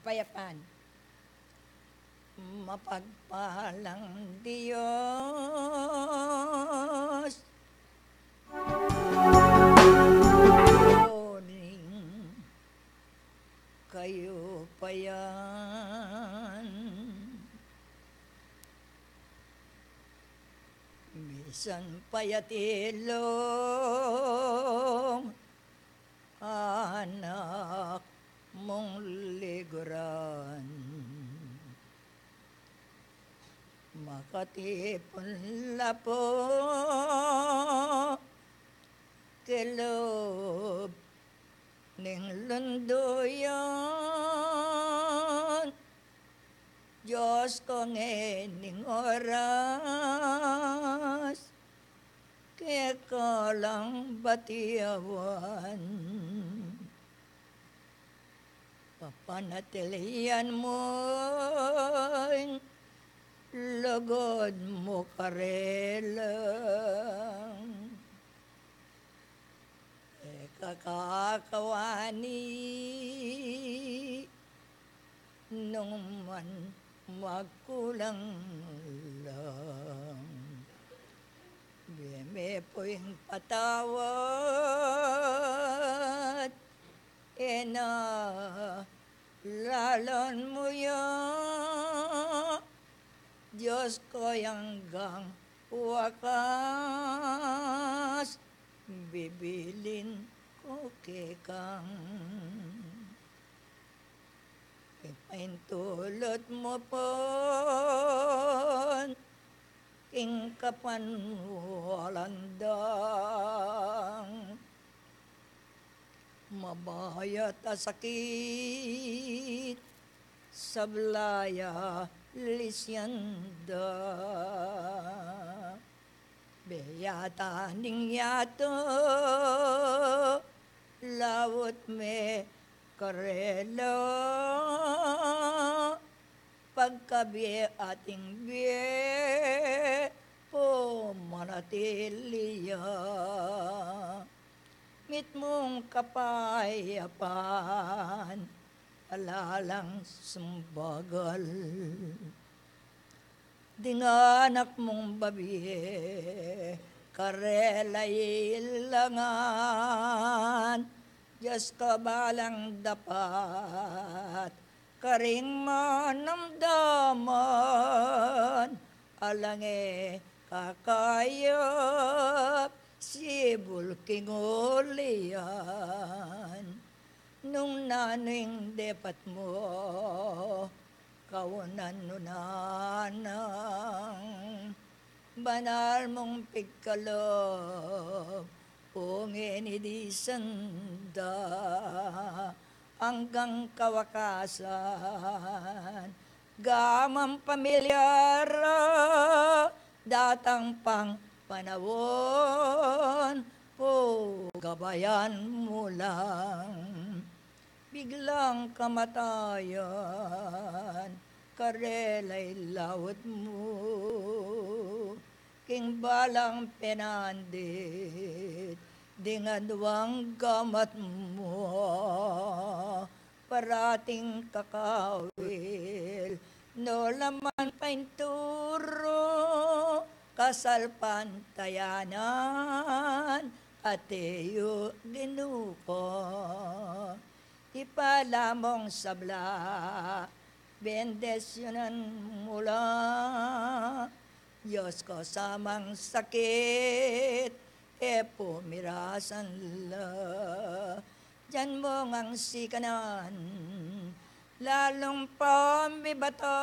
kapayapaan. Mapagpalang Diyos, Loring, kayo pa yan. Bisan payatilong anak mong liguran, makatipon lapo kilob ning lunduyan. Diyos ko ngening oras, kaya ka lang batiawan. Papanatilian mo'y lugod mo karelang. Kakakawani nung man magkulang lang. Beme po yung patawad, lalon mo yan. Diyos ko hanggang wakas, bibilin ko kekang. Ipaintulot mo po, king kapan walandang. Mabayat a sakit, sablaya lisyanda. Beyata ning yato, lawot me karelo. Pagkabi ating biye, po manatiliya. Mit mong kapayapan, alalang sumbagal. Dinganak mong babiye, karelay ilangan. Diyos ka balang dapat, karing manamdaman. Alange kakayap, sibul kingulian. Nung naning depat mo, kaunan nunanang. Banal mong pigkalob, ungin idisanda. Hanggang kawakasan, gamang pamilyara, datang pang panawon, po gabayan mo lang. Biglang kamatayan, karelay lawat mo, king balang penandit, dingadwang gamat mo, parating kakawil, no laman painturo, kasalpantayanan, ateyo ginuko. Ipalamong sabla, bendesyonan mula, Diyos ko samang sakit, pumirasan la. Diyan mo ngang sikanan, lalong pamibata,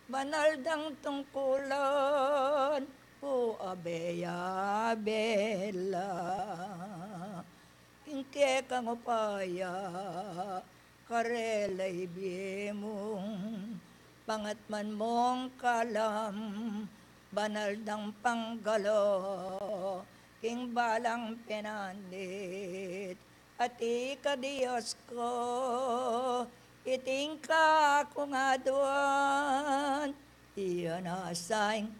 banaldang tungkulan, po abeya bela. Ingke kang upaya, karelay biyemong, pangatman mong kalam, banaldang panggalo, king balang penandit, at ika Diyos ko, itingka kung aduan, iyan asang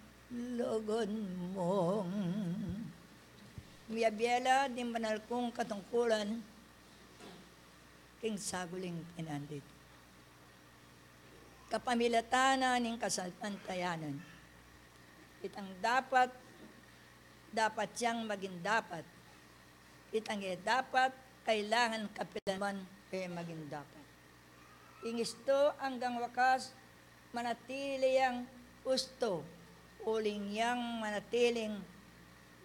logon mong. Miyabiela di banal kong katungkulan, king saguling penandit. kapamilatanan ng kasalpantayanan. Itang dapat siyang maging dapat. Itang dapat, kailangan kapilaman maging dapat. Ingisto hanggang wakas, manatili ang gusto, uling yang manatiling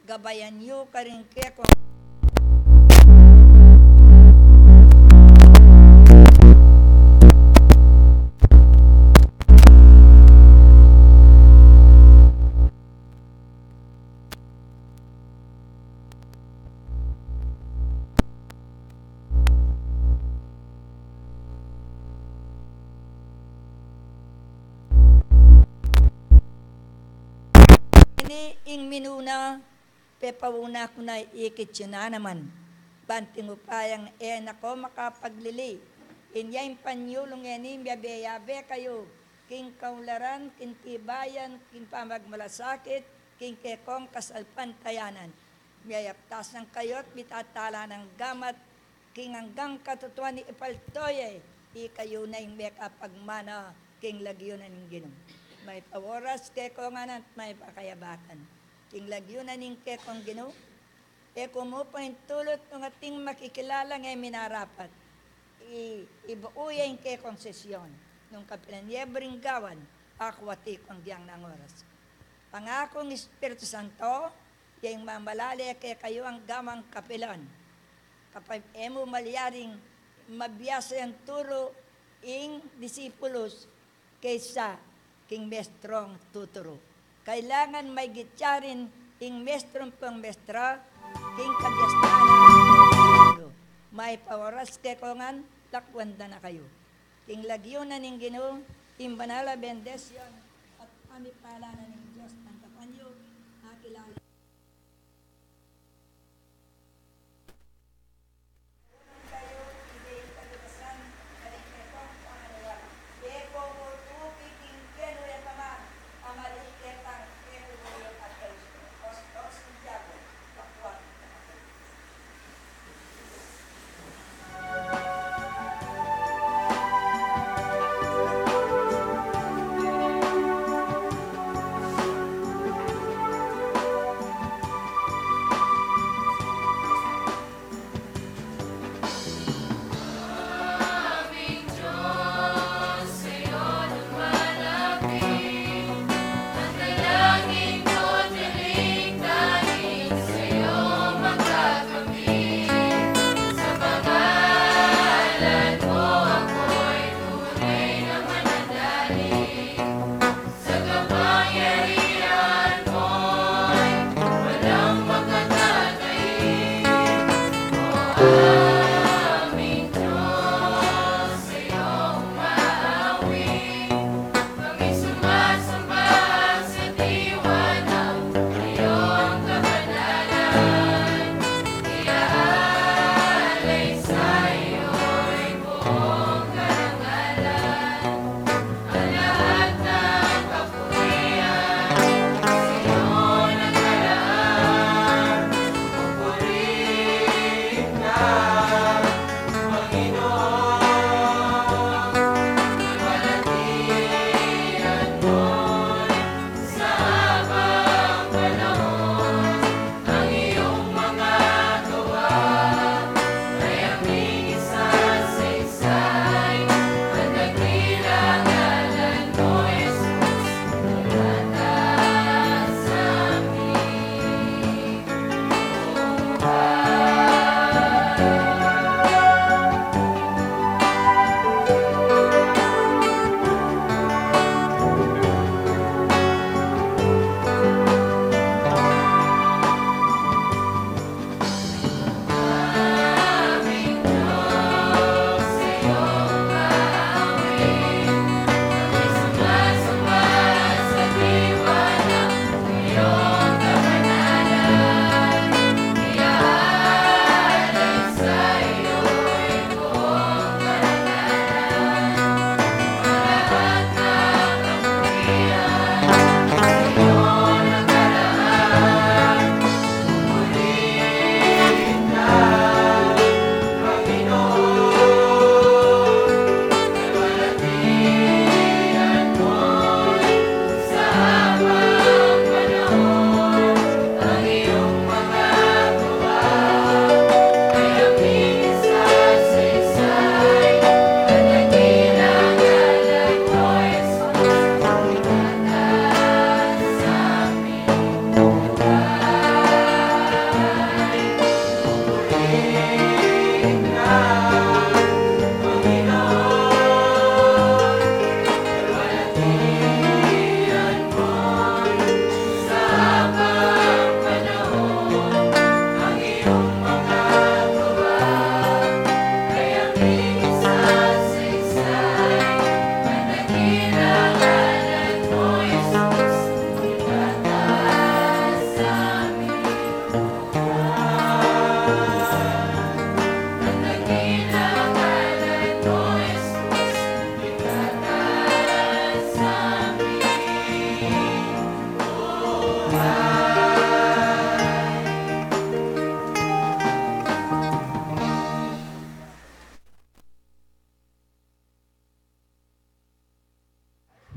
gabayan yu karing keko. Ini ing minuna, pepawuna ko na ikit yun na naman. Banting upayang nako makapaglili. Inyay panyulong yanin, yabe kayo. King kaularan, king tibayan, king pamagmalasakit, king kekong kasalpantayanan. Mayaptas ng kayot, bitatala ng gamat, king hanggang katutuan ni ipaltoye, ikayo na yung pagmana, king lagyo na ng ginong. May paworas kekongan at may pakayabakan. King lagyunan ng kekong gino, kumupa yung tulot ng ating makikilala ngay minarapat. Ibuuya yung kekong sesyon. Nung kapilanyebring gawan, akwati kong diyang ng oras. Pangakong Espiritu Santo, yung mamalali kay kayo ang gamang kapilan. Kapag emo malyaring mabiyasa yung turo, ing disipulos, kaysa king mestrong tuturo. Kailangan may gityarin ing mestrong pang mestra, king kabyastana. May pawaras kekongan, lakwanda na kayo. King lagyunan ng Ginoo, king banala bendesyon, at pamipalanan ng Diyos ng kapanyo, nakilala.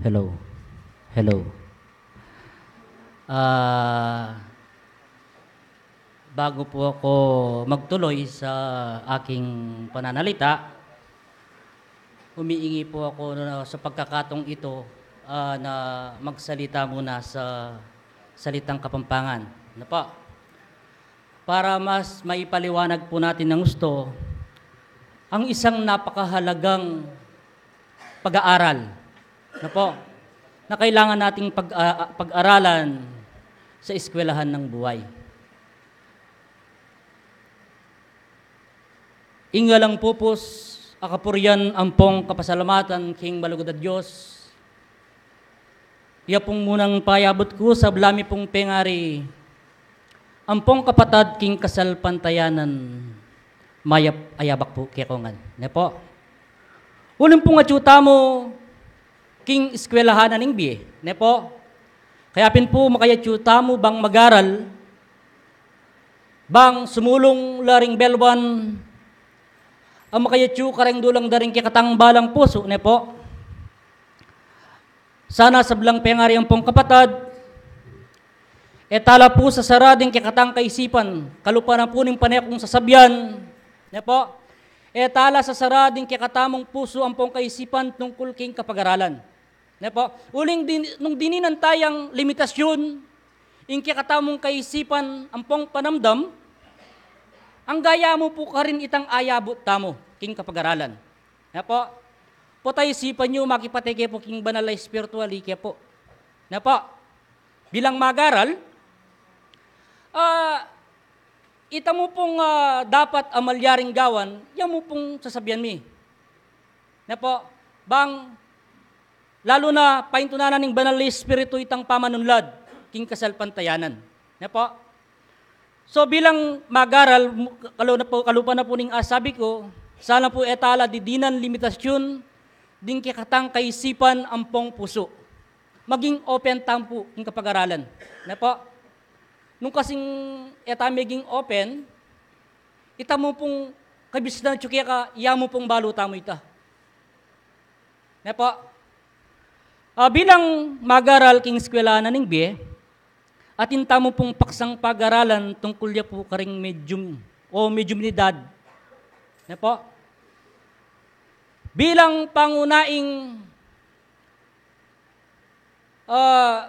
Hello. Hello. Bago po ako magtuloy sa aking pananalita, humiingi po ako sa pagkakataong ito na magsalita muna sa salitang Kapampangan. Ano po? Para mas maipaliwanag po natin ng gusto ang isang napakahalagang pag-aaral. Ano po? Na kailangan nating pag-aralan sa eskwelahan ng buhay. Ingalang pupos, akapurian, ampong kapasalamatan, king balugod at Diyos. Iya pong munang payabot ko sa blami pong pengari, ampong kapatad, king kasal pantayanan, mayap ayabak po kekongan. Ne po? Ulim pong atyuta mo, king eskwelahan aning biye. Ne po? Kaya pin po makayatyuta mo bang magaral, bang sumulong laring belwan, ang makayatyu kareng dulang daring kikatang balang puso, ne po? Sana sablang pengari ang pong kapatad, etala po sa sarading kikatang kaisipan, kalupa na po ning panekong sasabyan, ne po? Etala sa sarading kikatamong puso ang pong kaisipan tungkol king kapag-aralan. Ne po? Uling nung dininan tayang limitasyon, ing kikatamong kaisipan ang pong panamdam, ang gaya mo po ka rin itang ayabot tamo, king kapag-aralan. Na po, po tayo isipan nyo, makipatike po king banal na spiritually, kaya po. Na po, bilang magaral, ita mo pong dapat amalyaring gawan, yan mo pong sasabihan mi. Na po, bang, lalo na paintunanan ng banal na spiritu itang pamanunlad, king kasal pantayanan. Na po, so bilang magaral, kalupa na po ning sabi ko, sana po etala didinan limitasyon, ding kikatang kaisipan ampong puso. Maging open tam po yung kapag-aralan. Na po, nung kasing eta maging open, ita mo pong kabis na tsukia ka, iya mo pong baluta mo ita. Na po, bilang magaral king eskwela na ning biye, at inta mo pong paksang pag-aralan tungkol niya po karing medium o mediuminidad. Na po? Bilang pangunaing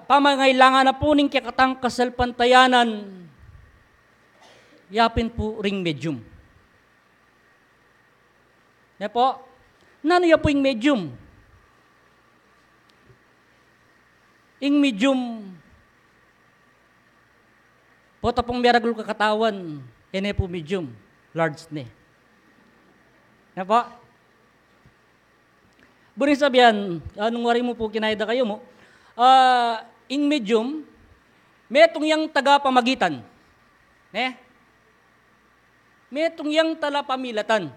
pamangailangan na po ning kikatang kasalpantayanan, yapin po ring medium. Na po? Nano ya po yung medium? Ing medium, po tapong miragul kakatawan, ene po medium, large ne. Na po? Burin sabihan, anong wari mo po kinayda kayo mo, in medium, metong yang taga-pamagitan. Ne? Metong yang tala-pamilatan.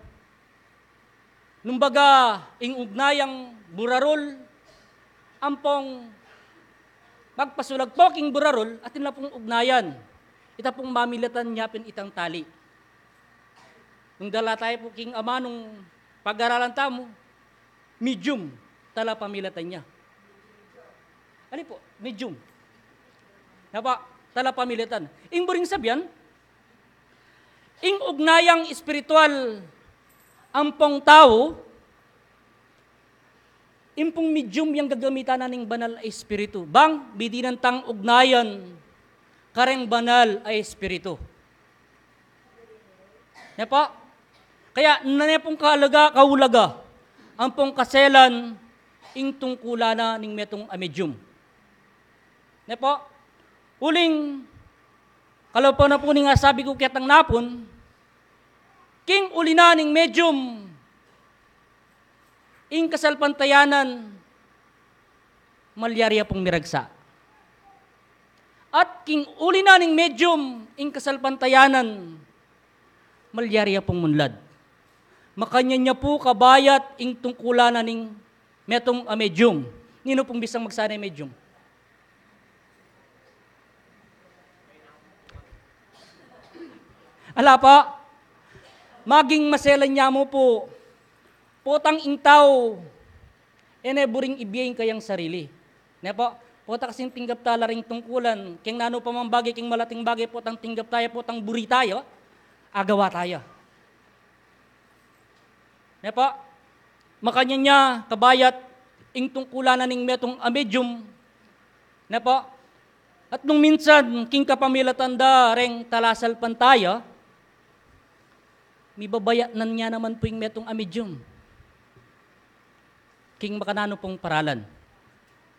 Numbaga, ing ugnayang burarol, ampong magpasulag po king burarol, atin na pong ugnayan. Ita pong mamilatan niya pin itang tali. Nung dala tayo po king ama nung pag-aralan tamo, medium, tala pamilatan niya. Ano po? Medium. Napa, tala pamilatan. Ing buring sabihan, ing ugnayang espiritual ampong tao, impong medium yung gagamitan na ning banal ay espiritu. Bang, bidinan tang ugnayan, kareng banal ay espiritu. Ne po? Kaya nanepong kaulaga, ang pong kaselan, ing tungkula na ning metong medium. Ne po? Uling, kalaw na po ning sabi ko kitang napon, king ulina ning medium, ing kasalpantayanan, malyarya pong miragsa. At king uli na ning medium, ing kasalpantayanan, malyarya pong munlad. Makanya niya po kabayat, ing tungkula na ning metong medium. Nino pong bisang magsanay medium? Ala pa, maging maselan niya mo po, potang intaw, buring ibiyeng kayang sarili. Ne po, pota kasing tinggap tala ring tungkulan, keng nano pa mang bagay, keng malating bagay po tang tinggap tayo, po tang buri tayo, agawa tayo. Ne po, makanya niya kabayat, ing tungkulan na ning metong medium, ne po, at nung minsan, king kapamilatanda ring talasal pan tayo, may babayat nan niya naman po yung metong medium. King makanano pong paralan.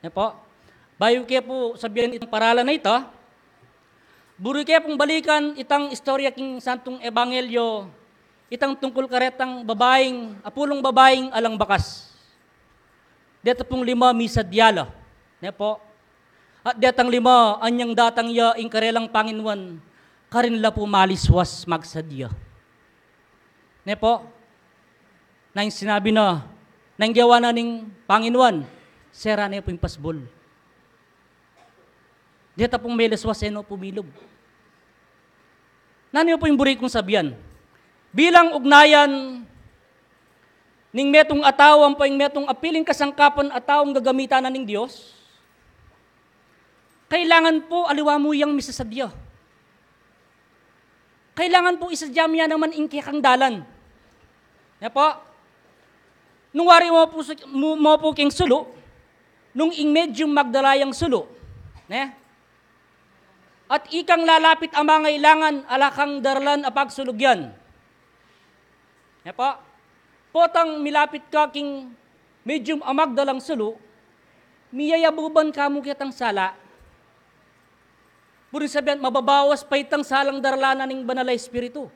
Ne po, bayo kaya po sabihin itong paralan na ito, buri kaya pong balikan itang istorya king Santong Ebanghelyo, itang tungkol karetang babaeng, apulong babaeng alang bakas. Dito pong 5 misa diala. Ne po, at detang 5, anyang datang ya ing karelang Panginoon, karinla po maliswas magsadya. Ne po, na yung sinabi na, nang gawa na ning Panginoon, sera na po yung pasbol. Dito pong may laswas pumilog. Naniyo po yung buri kong sabihan. Bilang ugnayan, ning metong atawang pa yung metong apiling kasangkapan atawang gagamitan na ning Diyos, kailangan po aliwa mo yung misasadya. Kailangan po isadya mo yan naman ingkikang dalan. Ne po, nung wari mo po king sulo, nung ing medyo magdalayang sulo, ne? At ikang lalapit ang mga ilangan, alakang darlan apag sulugyan. Ne po? Potang milapit ka king medyo amagdalang sulo, miyayabuban ka mo kitang sala. Burin sabihan, mababawas pa itang salang darlanan ng banalay espiritu.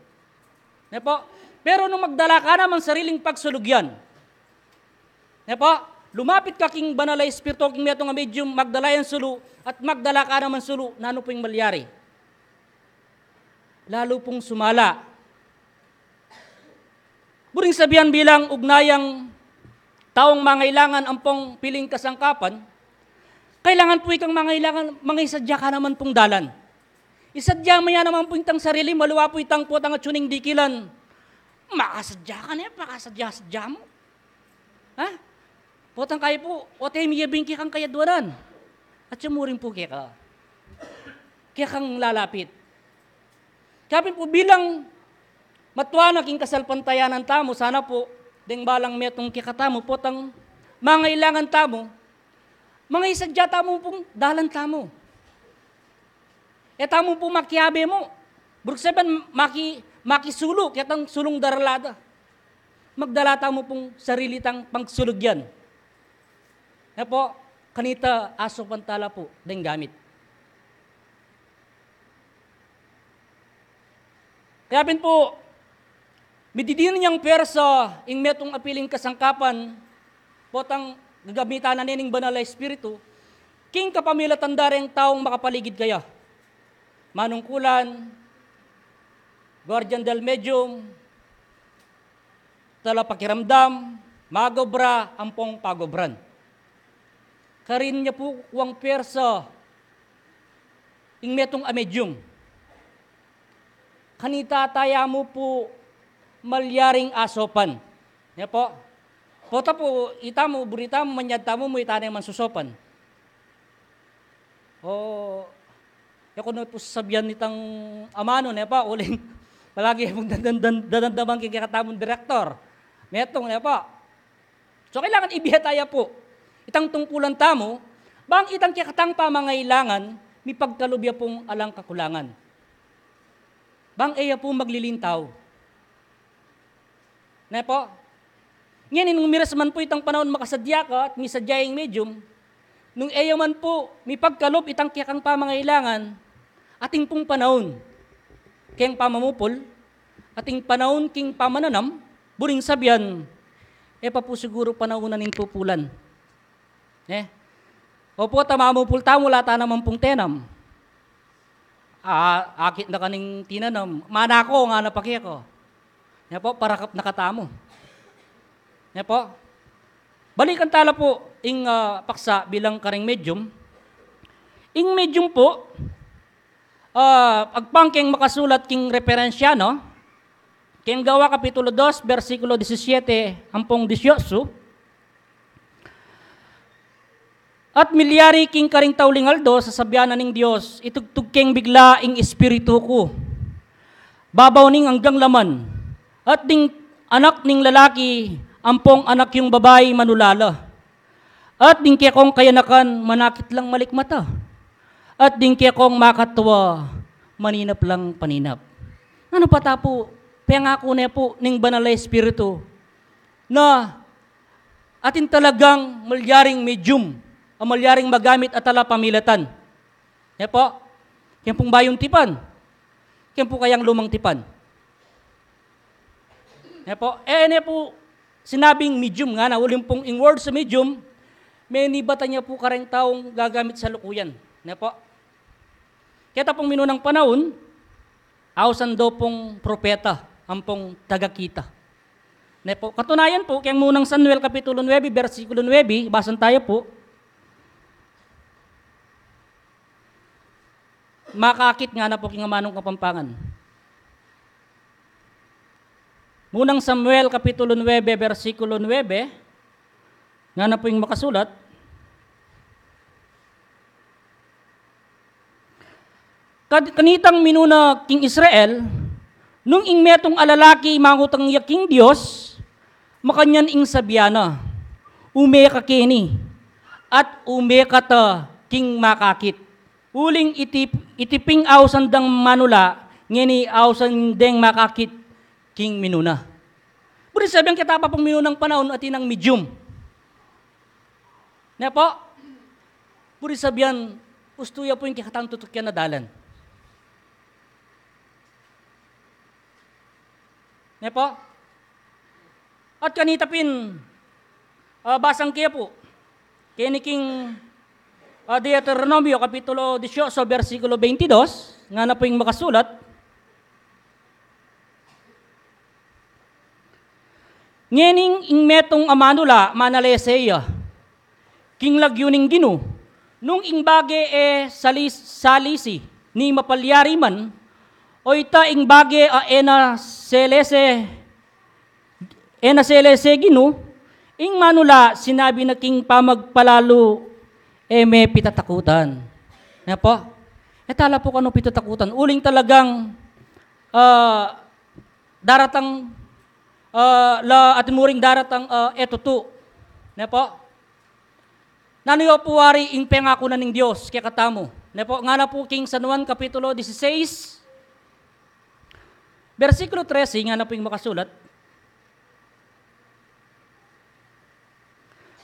Ne po? Pero nung magdala ka naman sariling pagsulugyan, ne po, lumapit ka king banalay espiritu, king metong medium, magdala yung sulo, at magdala ka naman sulo, nano po yung malyari? Lalo pong sumala. Buring sabihan bilang ugnayang taong mangailangan ang pong piling kasangkapan, kailangan po ikang mangailangan, mangisadya ka naman pong dalan. Isadya mo yan naman po itang sarili, maluwa po itang po tang atsuning dikilan. Makasadya ka na yan, makasadya-sadya mo. Ha? Potang kayo po, o tayo miyabing kikang kayadwanan. At sumurin po kaya kang lalapit. Kaya po bilang matwa na king kasalpantayanan tamo, sana po, deng balang metong kikatamo, potang mangailangan tamo, mga isadya tamo pong dalan tamo. E tamo po makiabe mo. Buruk saban, makisulo, kaya tang sulong daralada. Magdala tamo pong sarili tang pangsulugyan. Na po, kanita aso pantala po, deng gamit. Kaya pin po, mididin niyang persa, ing metong apiling kasangkapan, potang gagamitan na nining banal na espiritu, king kapamilatanda rin taong makapaligid kaya. Manungkulan, guardian del medium, tala pakiramdam, magobra, ampong pagobran. Karin niya po kuwang persa, ing metong medium. Kanita taya mo po malyaring asopan. Niya po, pota po, ita mo, burita mo, manyadta mo, itanay man susopan. O, ako na po sabihan nitang amano, niya po, uling, palagi mong dadandamang kikatamong direktor. Metong, niya po. So, kailangan ibihetaya po. Itang tungkulan tamo, bang itang kikatang pamangailangan, may pagkalubya pong alang kakulangan. Bang iya po maglilintaw. Na po, ngayon, nung miras man po itang panahon makasadya ka at may sadyayang medium, nung iya man po, may pagkalob itang kikang pamangailangan, ating pong panahon, kayang pamamupol, ating panahon king pamananam, buring sabihan, pa po siguro panahon na ning pupulan. Opo, tamamupul tamo, lata naman pong tenam. Akit na kaning tinanam, manako nga napakya ko. Yan po, para nakatamo. Yan po. Balikan tala po, ing paksa bilang karing medium. Ing medium po, agpangking makasulat king referensya, no? King gawa kapitulo 2, versikulo 17, ampong 18. At milyari king karing taulingaldo sa sabyanan ng Diyos, itugtug keng bigla ing espiritu ko. Babaw ning hanggang laman. At ding anak ning lalaki, ampong anak yung babae manulala. At ding kekong kayanakan, manakit lang malikmata. At ding kekong makatwa, maninap lang paninap. Ano patapo, pangako na po ning banal na espiritu na atin talagang malyaring medium, ang malyaring magamit at tala pamilatan. Yan po, kaya pong bayong tipan, kaya po kayang lumang tipan. Yan po, po, sinabing medium nga na, uling pong in word sa medium, may nibata niya po kareng taong gagamit sa lukuyan. Yan po. Kaya pong minunang panahon, ausan daw pong propeta, ang pong tagakita. Yan po, katunayan po, kaya munang Samuel Kapitulo 9, versikulo 9, basan tayo po, makakit nga na po king Manong Kapampangan. Munang Samuel Kapitulo 9, versikulo 9, nga na po yung makasulat, kanitang minuna king Israel, nung ing metong alalaki mangutang yaking Diyos, makanyan ing sabyana, umeka kini, at umekata king makakit. Uling itiping awsan dang manula, ngeni awsan deng makakit king minuna. Buri sabihan kita pa pong minunang panahon at inang medium. Na po, buri sabihan, ustuya po yung kikatang tutukyan na dalan. Na po, at kanitapin, basang kaya po, kiniking Deuteronomio Kapitulo 18, versikulo 22, nga na po yung makasulat, ngening ing metong amanula manaleseya, king lagyuning ginu, nung ing bage salisi, ni mapalyari man, o ita ing bage ena selese ginu, ing manula sinabi na king pamagpalalo, may pitatakutan. Nga po, tala po kano pitatakutan. Uling talagang daratang atin muring daratang etutu. Nga po, nanuyo po wari ing pengako na ng Diyos kaya katamo. Nga po, nga na po king San Juan Kapitulo 16, versikulo 13, nga na po yung makasulat.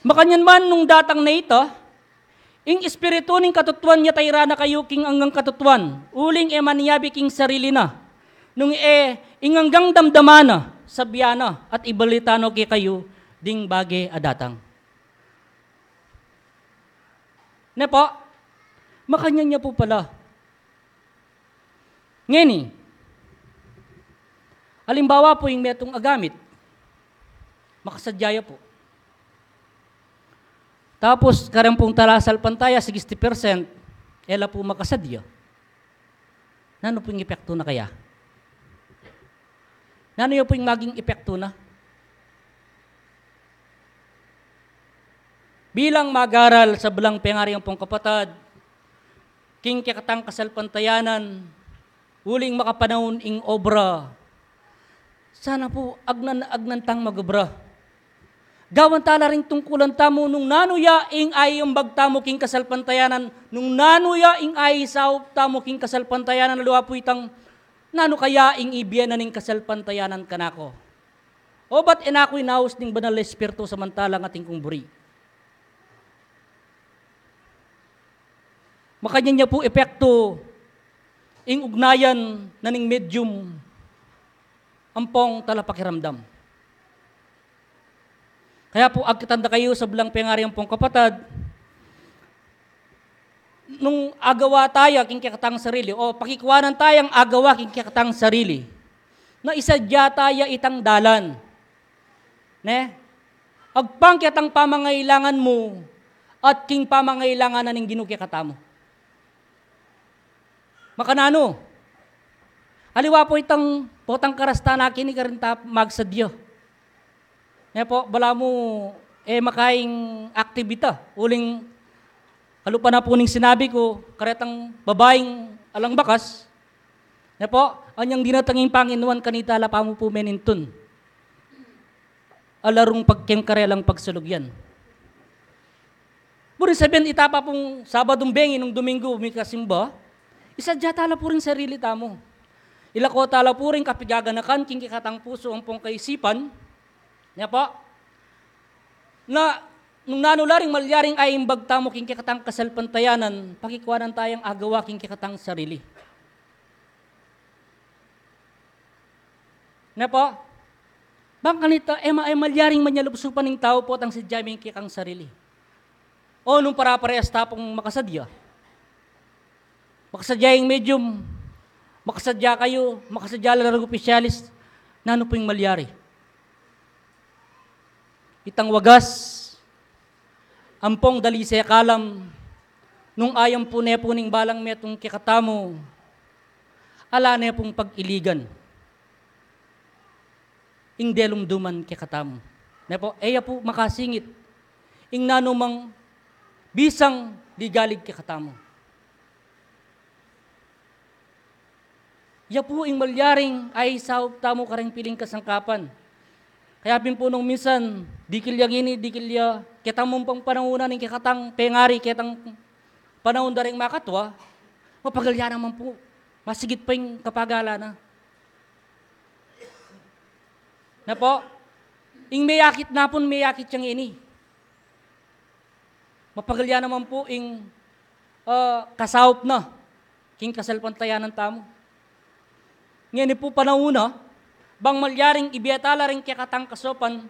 Makanyan man nung datang na ito, ing espiritu ning katutuan niya tayra na kayo king anggang katutuan, uling maniyabi king sarili na, nung inganggang damdamana, sabyana, at ibalitano kay kayo, ding bage adatang. Ne po, makanyan niya po pala. Ngeni, halimbawa po yung metong agamit, makasadyaya po. Tapos, karang pong talasal pantaya, 60%, ela po makasadya. Nano po yung epekto na kaya? Nano yung po yung maging epekto na? Bilang magaral sa belang pengaryang pong kapatad, king kikatang kasalpantayanan, huling makapanahon ing obra, sana po agnantang magobra. Gawan tala rin tungkulan tamo nung nanuya ing ay yung bagtamo king kasalpantayanan, nung nanuya ing ay sao tamo king kasalpantayanan, luwa po itang nano kaya ing ibiyanan ning kasalpantayanan kanako. O ba't inako'y naus ning banal na espiritu samantalang ating kumburi? Makanya niya po epekto ing ugnayan na ning medium ampong talapakiramdam. Kaya po, agkatanda kayo sa belang pengaryang pong kapatad, nung agawa tayo, king kikatang sarili, o pakikuwanan tayong agawa, king kikatang sarili, na isadya tayo itang dalan. Ne? Agpangkitang pamangailangan mo, at king pamangailangan na ning ginukikata mo. Makanano? Aliwa po itang potang karasta na kini karinta magsadyo. Nga po, bala mo makaing aktivita, uling Alo pa na po ning sinabi ko, karetang babaeng alang bakas, na po, anyang dinatanging Panginoon kanita la pa mo po menintun. Alarong pagkemkarelang pagsulugyan. Burin sabihin, itapa pong Sabadong bengi nung Domingo, may kasimba, isadya tala po rin sarili tamo. Ilako tala po rin kapigaganakan, king kikatang puso ang pong kaisipan, niya po, na nung nanularing malyaring ay imbag tamo king kikatang kasalpantayanan, pakikwanan tayong agawa king kikatang sarili. Niya po, bang kanita, ay malyaring manyalubsupan ng tao po tang si Jamie kikang sarili. O nung para-parehas tapong makasadya. Makasadya yung medium, makasadya kayo, makasadya lang ng opisyalis, na ano po yung malyari. Itang wagas, ampong dali sa kalam, nung ayam po ne po ning balang metong kikatamo, ala ne pong pag-iligan. Ing delum duman kikatamo. Ne po, eya po makasingit, ing nanumang bisang ligalig kikatamo. Ya po ing malyaring ay sahop tamo kareng piling kasangkapan. Kaya po nung minsan, dikilya gini, dikilya, kitang mumpang panahuna ng kikatang pengari, kitang panahon daring makatwa, mapagalya naman po, masigit pa yung kapagala na. Na po, ing mayakit na po, mayakit siyang ini. Mapagalya naman po ing kasawop na, king kasalpantayanan tamo. Ngayon po panahuna, bang malyaring ibiyatala rin kikatang kasopan,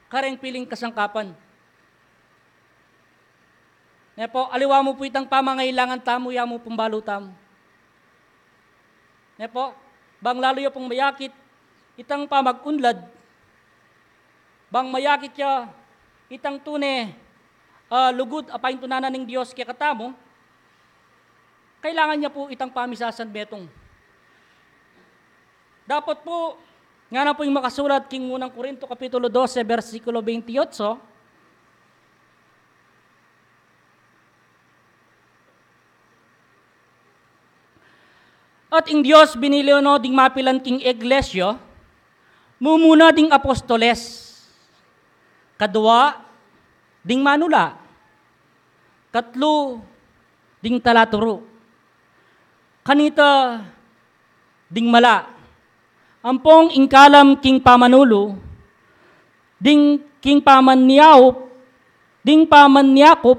kareng piling kasangkapan. Ngayon po, aliwa mo po itang pamangailangan tamo, ya mo pumbalo tamo. Ngayon po, bang lalo ya pong mayakit, itang pamagunlad, bang mayakit ya, itang tune, lugod apayin tunanan ng Diyos kaya katamo, kailangan niya po itang pamisasan betong. Dapat po, nga na po yung makasulat king unang Korinto Kapitulo 12, versikulo 28, at ing Diyos binilio no ding mapilan king iglesia, mumuna ding apostoles, kadua, ding manula, katlo, ding talaturo, kanita, ding mala, ampong ingkalam king pamanulo, ding king pamanyaup, ding pamanyakop,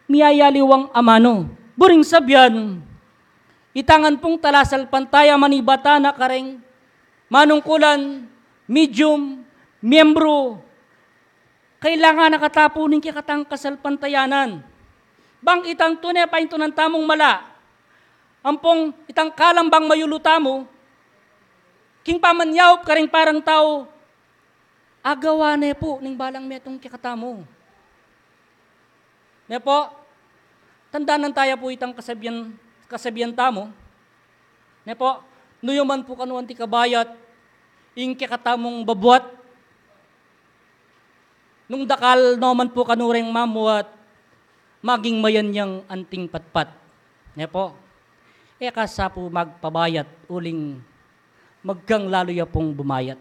miyayaliwang amano. Buring sabyan, itangan pong talasal pantaya manibata na kareng manungkulan, medium, miyembro, kailangan nakatapunin kikatang kasalpantayanan. Bang itang tunay pa ito ng tamong mala, ampong itang kalambang mayuluta mo, king pamanyaw ka rin parang tao, agawa na po ning balang metong kikatamo. Ne po, tandaan tayo po itang kasabihan tamo. Ne po, nuyuman po kanuan ti kabayat, ing kikatamong babuat, nung dakal naman po kanureng mamuat, maging mayan niyang anting patpat. Ne po, kasa po magpabayat, uling maggang lalo ya pong bumayat.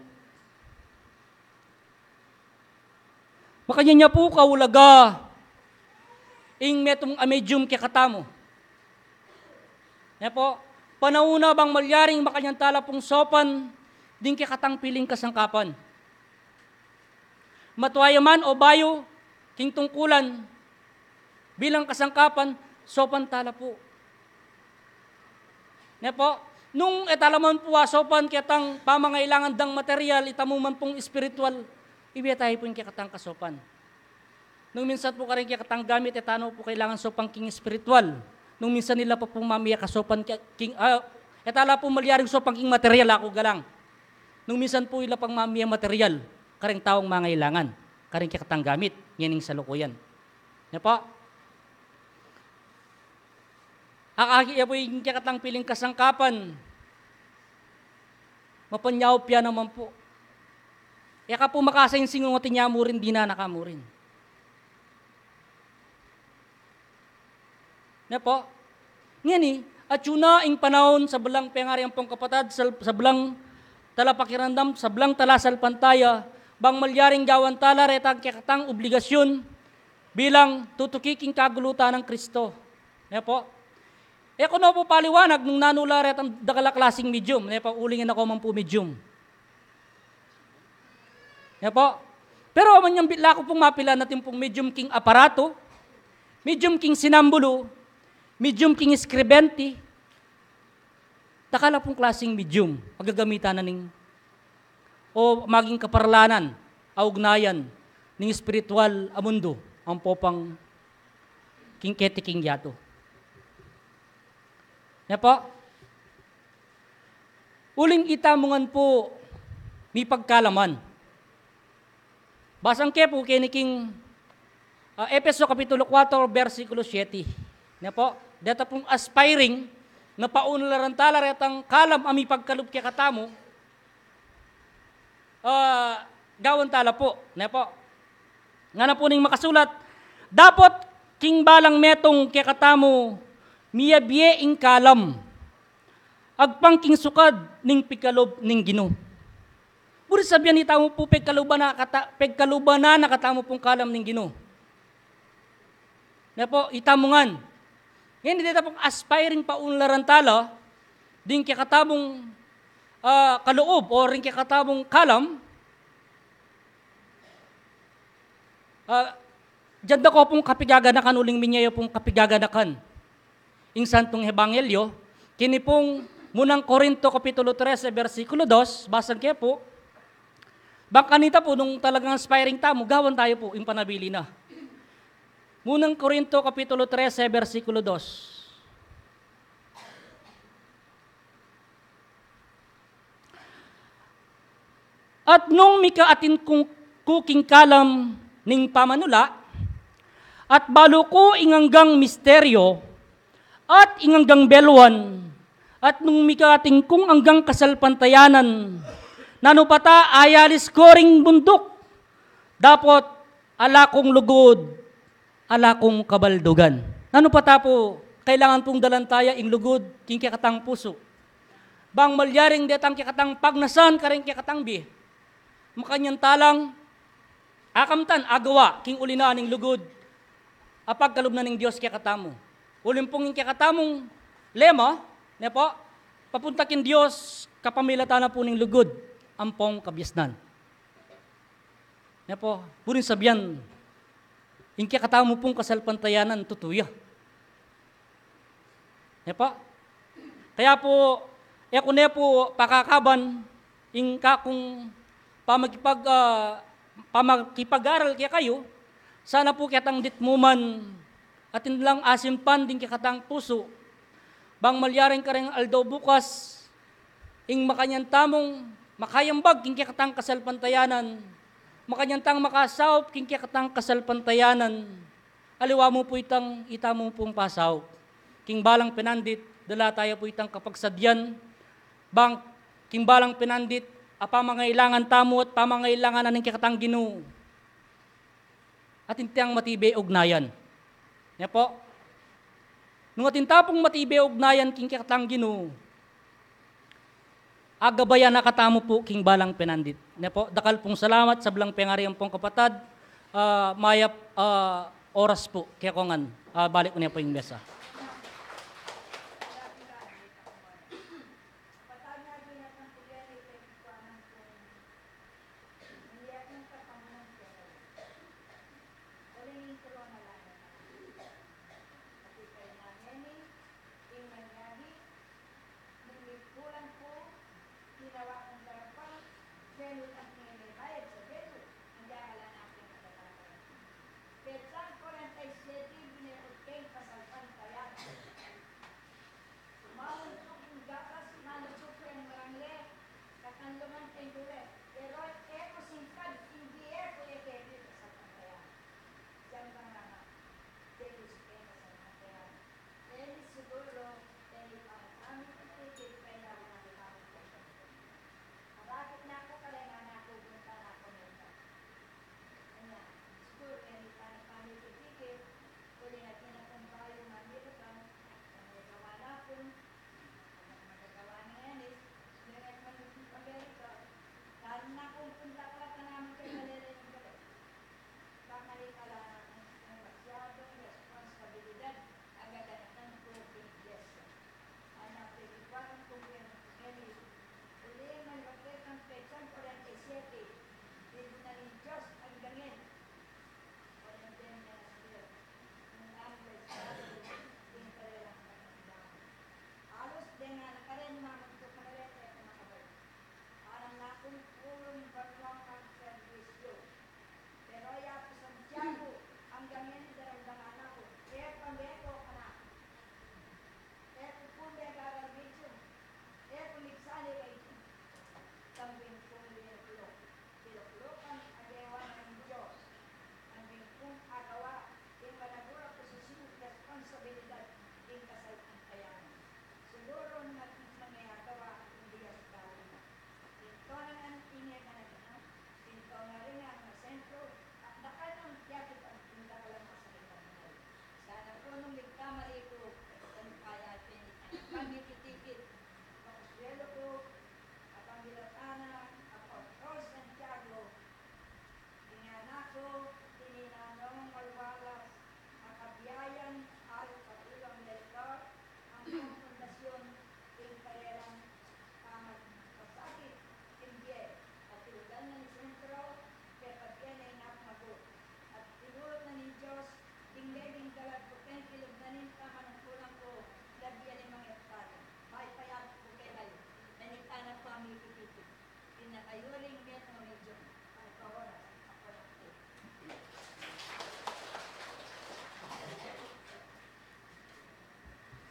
Makanya niya po kaulaga, ing metong amedium kikatamo. Ne po, panauna bang malyaring makanyang tala pong sopan, ding kikatang piling kasangkapan. Matuwayaman o bayo, king tungkulan, bilang kasangkapan, sopan tala po. Ne po, nung etalaman po sopan kitang pamangailangan dang material, itamuman pong spiritual, ibiyatay po yung kikatang kasopan. Nung minsan po ka rin kikatang gamit, etano po kailangan sopan king spiritual. Nung minsan nila po pong mamiya kasopan, etala po malyaring sopan king material ako galang. Nung minsan po ila pang mamiya material, kareng taong mangailangan, kareng kikatang gamit, yan yung salukuyan. Ne po? Akaki po yung kikatang piling kasangkapan, mapanyaw piya naman po. Eka po makasayin singungotin niya mo rin, di na nakamurin. Na po? Ngani, at yun na ing panahon sa belang pengariang pong kapatad, sa belang talapakirandam, sa belang talasal pantaya, bang malyaring gawan tala retang kikatang obligasyon bilang tutukiking kagulutan ng Kristo. Na po? E kung po paliwanag nung nanula retang dakalaklasing medium, na po, ulingin ako man po medium. Na po? Pero man yung bitla ko pong mapila natin pong medium king aparato, medium king sinambulo, medium king eskribenti, takala pong klaseng medium, pagagamitan na ning, o maging kaparlanan, augnayan, ning spiritual amundo, ang popang king keti king yato. Yan po, uling itamungan po, may pagkalaman. Basang ke po, kiniking Efeso Kapitulo 4, versikulo 7. Yan po, dito pong aspiring, na paunlaran tala retang kalam ami pagkalup kaya katamo, gawan tala po. Yan po, nga na po ning makasulat, dapat king balang metong kaya katamo, miyabye ing kalam, agpang king sukad ning pikalob ning Ginoo. Buri sabihan ni tamo po pegkaluba na nakatamo pong kalam ning Ginoo. Na po itamungan. Ngayon dito pong aspiring paunlaran tala, din kakatabong kaloob o rin kakatabong kalam, dyan ko pong kapigaganakan uling minyayo pong kapigaganakan. Ing Santong Ebanghelyo, kini pong munang Korinto Kapitulo 13, versikulo 2, basang kaya po, bangkanita po nung talagang aspiring tamo, gawan tayo po, yung panabili na. Munang Korinto Kapitulo 13, versikulo 2. At nung mikaatin kong kuking kalam ning pamanula, at balo ko inganggang misteryo, at inganggang belwan, at nung mikaating kong anggang kasalpantayanan, nanupata ayalis koring bundok, dapat ala kong lugod, ala kong kabaldugan. Nanupata po, kailangan pong dalantaya ing lugod, king kikatang puso. Bang malyaring detang kikatang pagnasan, karing kikatang bi. Makanyang talang, akamtan, agawa, king ulinaan ing lugod, apagkalub na ning Diyos kikatamo. Ulim pong ing kikatamong lema, ne po, papuntakin Diyos, kapamilatan na po ning lugod, ampong kabyasnan. Ne po, purin sabihan, ing kikatamo pong kasalpantayanan, tutuya. Ne po, kaya po, kung ne po, pakakaban, ing kakong pamagkipag-aral kaya kayo, sana po kitang ditmuman, at lang asimpan din kikatang puso, bang malyaring ka rin aldaw bukas, ing makanyang tamong makayambag king kikatang kasalpantayanan, makanyang tang makasawp king kikatang kasalpantayanan, aliwa mo po ita mo pong pasaw, king balang pinandit, dala tayo po itang kapagsadyan, bang king balang pinandit, apamangailangan tamo at pamangailangan na ng kikatang Ginoo, at intiyang matibay ugnayan. Yan po. Nung atintapong matibay ugnayan king kikatang Ginoo, agabayan nakatamo po king balang pinandit. Yan po. Dakal pong salamat sa belang pengariang pong kapatad. Mayap oras po. Kaya kongan. Balik ko niya po yung mesa. Versan 47, binirot kay kasalpan kaya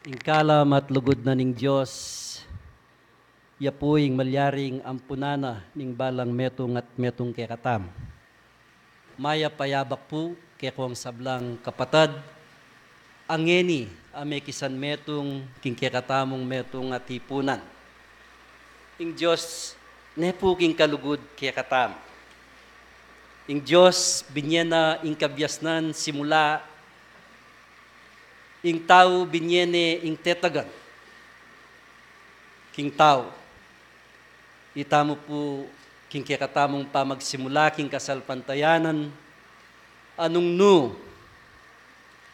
Ingkalam at lugod na ning Diyos, yapuing malyaring ampunana ning balang metong at metong kekatam. Maya payabak po kekong sablang kapatad, angeni ame kisan metong king kekatamong metong at hipunan. Ing Diyos, nepo king kalugod kekatam. Ing Diyos, binyena ing kabyasnan simula, ing tao binyene ing tetagan. King tao, itamo po king kekatamong pamagsimula king kasalpantayanan, anong no,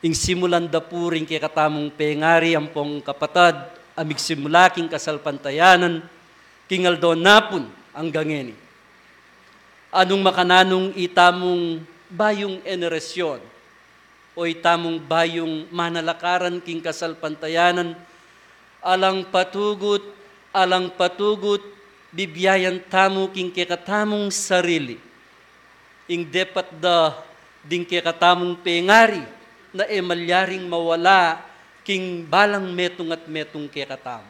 ing simulan da po ring kekatamong pengari ang pong kapatad, amig simula king kasalpantayanan, king aldon napon ang gangeni. Anong makananong itamong bayong enerasyon o itamong bayong manalakaran king kasalpantayanan, alang patugot, bibiyayan tamo king kekatamong sarili. Ing depat da ding kekatamong pengari na emalyaring mawala king balang metong at metong kekatamo.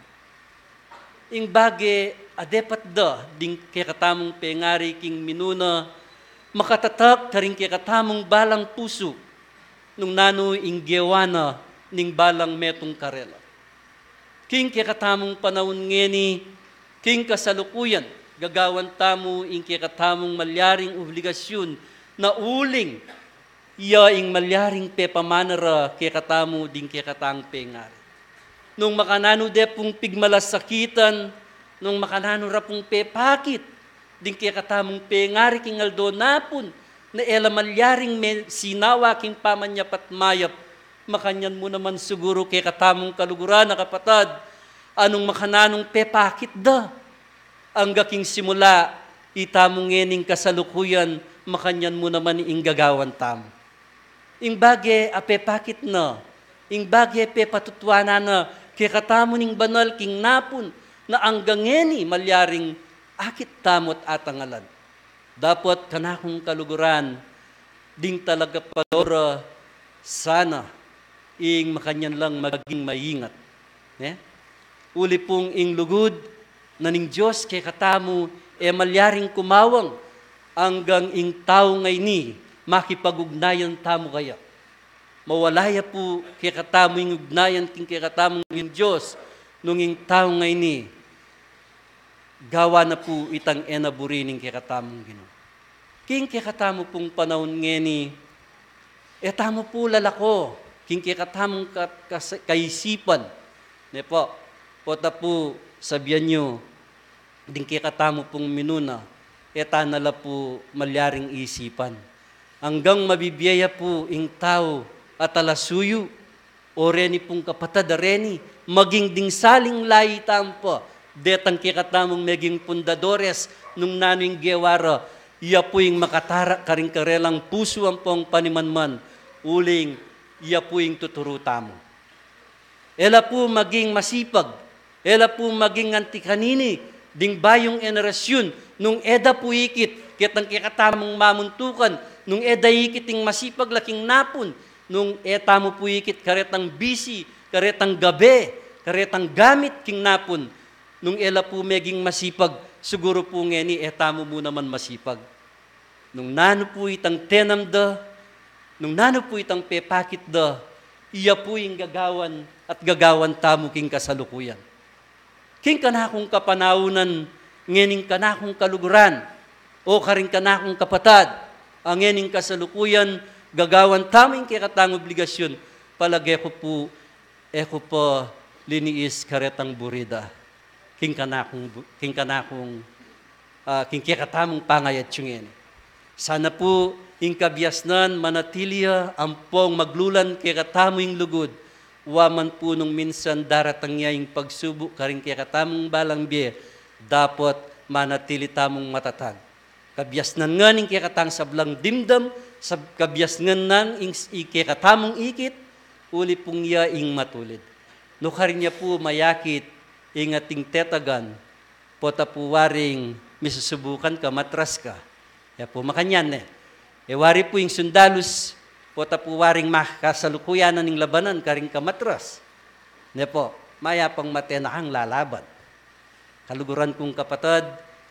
Ing bage adepat da ding kekatamong pengari king minuna makatatak karing kekatamong balang puso nung nano ing gewana ning balang metong karela. King kekatamong panahon ngeni, king kasalukuyan, gagawan tamo ing kekatamong malyaring obligasyon na uling iya ing malyaring pepamanara kekatamo ding kekatang pengari. Nung makanano de pong pigmalasakitan, nung makanano ra pong pepakit, ding kekatamong pengari king aldo napon, na elamalyaring sinawa king pamanyapat mayap, makanyan mo naman siguro kekatamong kaluguran na kapatad, anong makananong pepakit da, ang gaking simula, itamong ngening kasalukuyan, makanyan mo naman ing gagawan tamo. Ing bage apepakit na, ing bage pepatutwana na, kekatamo ning banal king napon na anggangeni malyaring akit tamot atangalan. Dapat kanakong kaluguran, ding talaga padora sana ing makanyan lang maging maingat. Uli pong ing lugod na ning Diyos kekatamo malyaring kumawang hanggang ing tao ngay ni makipagugnayan tamo kaya. Mawalaya po kekatamo yung ugnayan king kekatamong yung Diyos nung yung tao ngay ni gawa na po itang enaburi ning kekatamong Ginoo. King kekatamo pong panahon ngeni, etamo po lalako, king kekatamong kaisipan. Ne po, pota po sabihan nyo, ding kekatamo pong minuna, etanala po malyaring isipan. Hanggang mabibiyaya po ing tao at alasuyo, o reni pong kapatad reni, maging ding saling layi tampo, detang kekatamong meging pundadores nung naning gewara, iya po yung makatara karing karelang puso ang pong panimanman, uling iya po yung tuturo tamo. Ela po maging masipag, ela po maging antikanini, ding bayong enerasyon, nung eda po ikit, kitang kekatamong mamuntukan, nung eda ikiting masipag laking napon, nung etamo po ikit karetang bisi, karetang gabi, karetang gamit king napon, nung ela po meging masipag, siguro po ngeni etamo mo naman masipag. Nung nano po itang tenam da, nung nano po itang pepakit da, iya po yung gagawan at gagawan tamo king kasalukuyan. King kanakong kapanaunan, ngening kanakong kaluguran, o karing kanakong kapatad, ang ngening kasalukuyan, gagawan taming kekatang obligasyon, palagay ko po, liniis karetang burida, king kekatamong pangayat yungin. Sana po, ing kabyasnan, manatiliya, ampong maglulan kekatamong lugod, waman po nung minsan daratang niya yung pagsubok, karing kekatamong balangbiye, dapat manatili tamong matatag. Kabyasnan nga ning kekatang sablang dimdam, sa kabyasnan nang kekatamong ikit, uli pong iya ing matulid. No karin niya po mayakit, ing ating tetagan, pota po waring misusubukan ka, matras ka. Ya po makanyan wari po yung sundalos, pota po waring makasalukuyan ng labanan, karing ka matras. Ne po, mayapang matenakang lalaban. Kaluguran kong kapatid,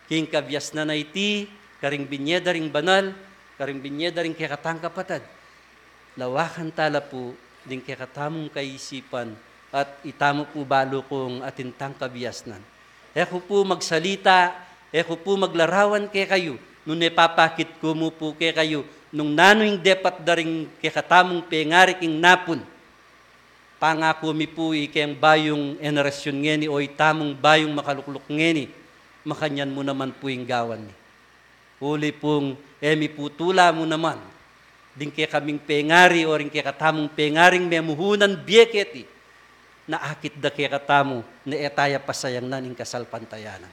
king kabyas na iti, karing binyeda ring banal, karing binyeda ring kekatang kapatid. Lawakan tala po, din kekatamong kaisipan, at itamo po balo kong atintang kabyasnan. Eko po magsalita, eko po maglarawan kay kayo, nung nepapakit ko mo po kay kayo, nung nanoing depat daring kekatamong pengari king napon, pangako mi po ikayang bayong enerasyon ngeni o itamong bayong makalukluk ngeni, makanyan mo naman po yung gawan ni. Uli pong emi putula mo naman, din kaya kaming pengari o rin kaya katamong pengaring memuhunan bieketi, na akit da kaya katamo na etaya pasayang naning kasalpantayanan.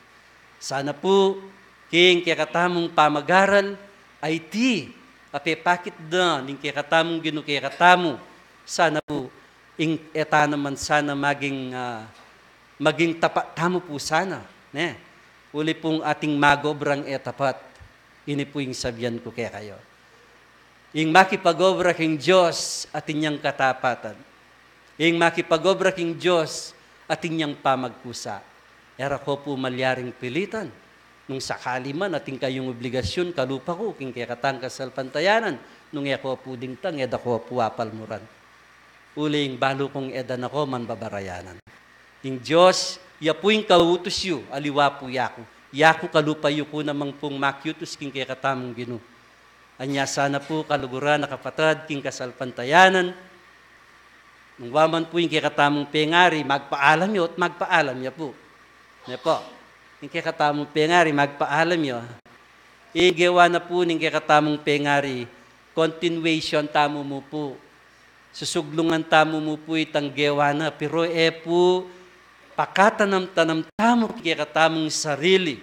Sana po, king kaya katamong pamagaral ay ti, apepakit da, ning kaya katamong ginu kaya katamo, sana po, ing eta naman sana maging tapat tamo po sana. Ne? Uli pong ating magobrang etapat, ini po yung sabihan ko kaya kayo. Ing makipagobra king Diyos at inyang katapatan. Ing makipagobra king Diyos at inyang pamagkusa. Era ko po malyaring pilitan. Nung sakali man ating kayong obligasyon, kalupa ko, king kaya katang kasalpantayanan, nung ako po dingtang, eda ko po apalmuran. Uling balo kong edan ako man babarayanan. Ing Diyos, ya po yung kautos yu, aliwa po yaku. Yaku kalupa yu ko namang pong makyutos king kaya katamong ginu. Anya sana po kaluguran na kapatid king kasalpantayanan. Nung waman po yung kaya katamong pengari, magpaalam yu at magpaalam ya po. Ne po, yung kaya katamong pengari, magpaalam yu. Igewa na po yung kaya katamong pengari, continuation tamo mo po. Susuglungan tamo mo po itang gewa na, pero po, pakatanam-tanam tamo kaya katamong sarili,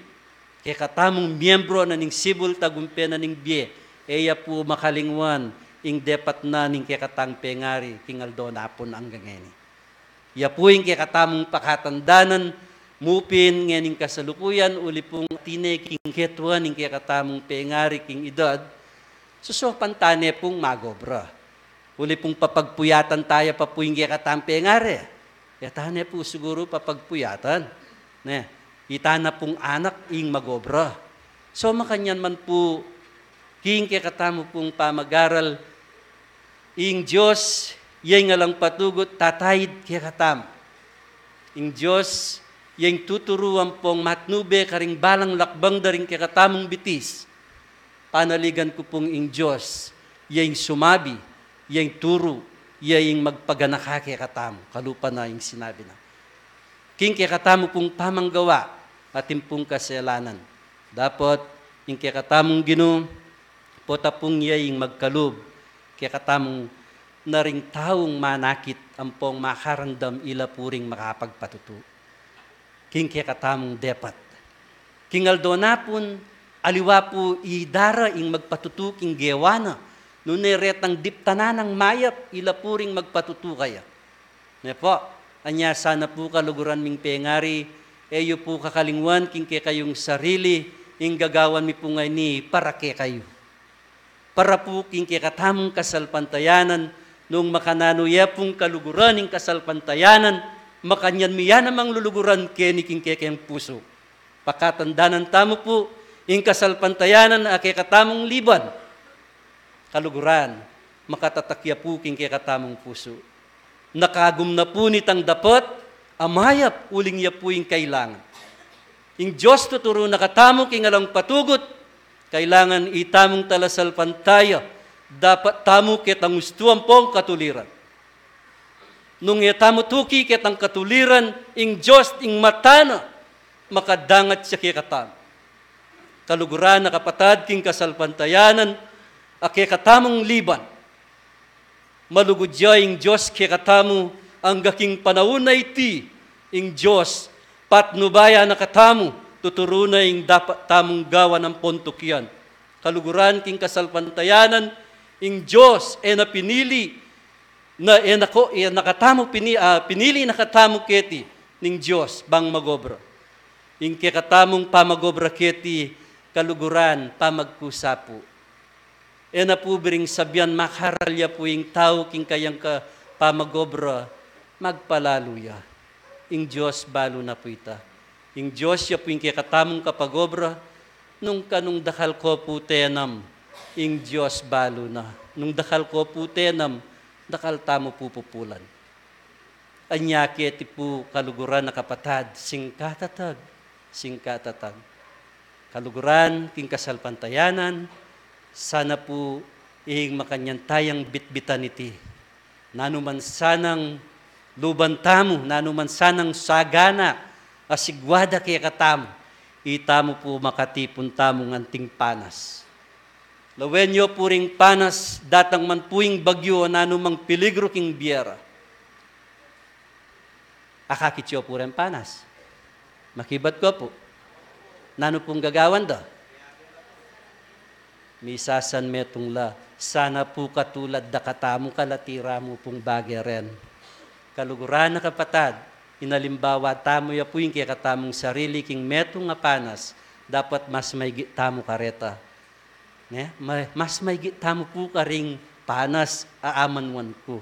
kaya katamong miyembro na ning sibul tagumpe na ning biye, eya po makalingwan, ing depat na ning kaya katang pengari, kingaldo na po ang gangeni. Ya po yung kaya katamong pakatandanan, mupin nganing kasalukuyan, uli pong tine king ketwa ning kaya katamong pengari, king edad, susopantane pong magobra. Uli pong papagpuyatan tayo pa po yung kaya katamong pengari. Yatane po siguro papagpuyatan. Ne, itana pong anak ing magobra. So makanyan man po, king kaya katamo pong pamagaral, ing Diyos, yay nga lang patugot, tatayid kaya katam. Ing Diyos, yung tuturuan pong matnube, karing balang lakbang daring kaya katamong bitis. Panaligan ko pong ing Diyos, yung sumabi, yung turo, yung magpaganaka kaya katamo. Kalupa na yung sinabi na. King kaya katamo pong pamanggawa, ating pong kasalanan. Dapat, yung kaya katamong ginu, pota pong yung magkalub, kaya katamong na ring taong manakit ang pong makarandam ila puring makapagpatutu. King kaya katamong depat. King aldonapon, aliwa po idara ing magpatutu king gewana, nuneretang diptananang mayap ila puring magpatutu kaya. Ne po, anya sana po kaluguran ming pengari, eyo po kakalingwan king kaya kayong sarili, ing gagawan mi po ngay ni para kaya kayo. Para po king kaya katamong kasalpantayanan, nung makananuya pong kaluguran ing kasalpantayanan, makanyan miya namang luluguran keni king kaya kayang puso. Pakatandanan tamo po, ing kasalpantayanan ake katamong liban, kaluguran, makatatakya po king kaya katamong puso. Nakagum na po nitang dapat, amayap uling ya po yung kailangan. Ing Diyos tuturo na katamo king alang patugot, kailangan itamong talasalpantaya, dapat tamo kitang gustuan pong katuliran. Nung itamo tuki kitang katuliran, ing Diyos ing matana, makadangat siya kaya katamo. Kaluguran na kapatad king kasalpantayanan, ake katamong liban. Malugod siya ing Diyos kaya katamo, ang gaking panahon na iti, ing Diyos, patnubaya na katamo, tuturo na ing dapat tamong gawa ng pontukyan. Kaluguran king kasalpantayanan, ing Diyos na pinili, pinili na katamo keti, ning Diyos, bang magobra. Ing kaya katamong pamagobra keti, kaluguran, pamagkusapo. Na po biring sabyan, makaralya po yung tao king kayang ka pamagobra, magpalaluya. Ing Diyos balo na po ita. Ing Diyos ya po yung kikatamong kapagobra, nung kanung dakal ko po tenam, ing Diyos balo na. Nung dakal ko po tenam, dakal tamo po pupulan. Anyaki iti po kaluguran na kapatad, singkatatag. Kaluguran, king kasalpantayanan, sana po ing makanyantayang bitbitan iti. Nanuman sanang luban tamo, nanuman sanang sagana, asigwada kaya katamo, itamo po makatipon tamong anting panas. Lawenyo puring panas, datang man puing bagyo, nanumang piligro king biera. Akakityo po rin panas. Makibat ko po. Nano pong gagawan da? Misasan metong la, sana po katulad da katamo kalatira mo pong bagay rin. Kaluguran na kapatad, inalimbawa tamo ya po yung kaya katamong sarili king metong nga panas, dapat mas may tamo kareta. Mas may tamo po karing panas aamanwan ko.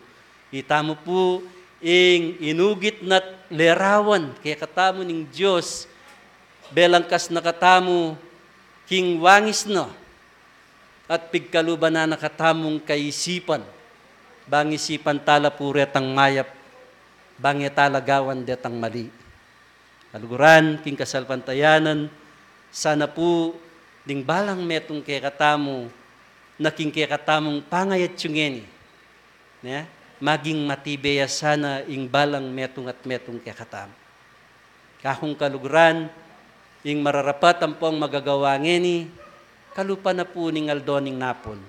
Itamo po ing inugit na lerawan kaya katamo ning Diyos, belangkas na katamo king wangis na, at pigkaluban na nakatamong kaisipan, bangisipan tala puretang mayap, bangi talagawan detang mali. Kaluguran, king kasalpantayanan, sana po ding balang metong kay katamo, na king kay katamong pangayat yungeni, maging matibeya sana ing balang metong at metong kay katamo. Kahong kaluguran, ing mararapat ang pong magagawa ngeni, kalupa na po ning aldoning napon.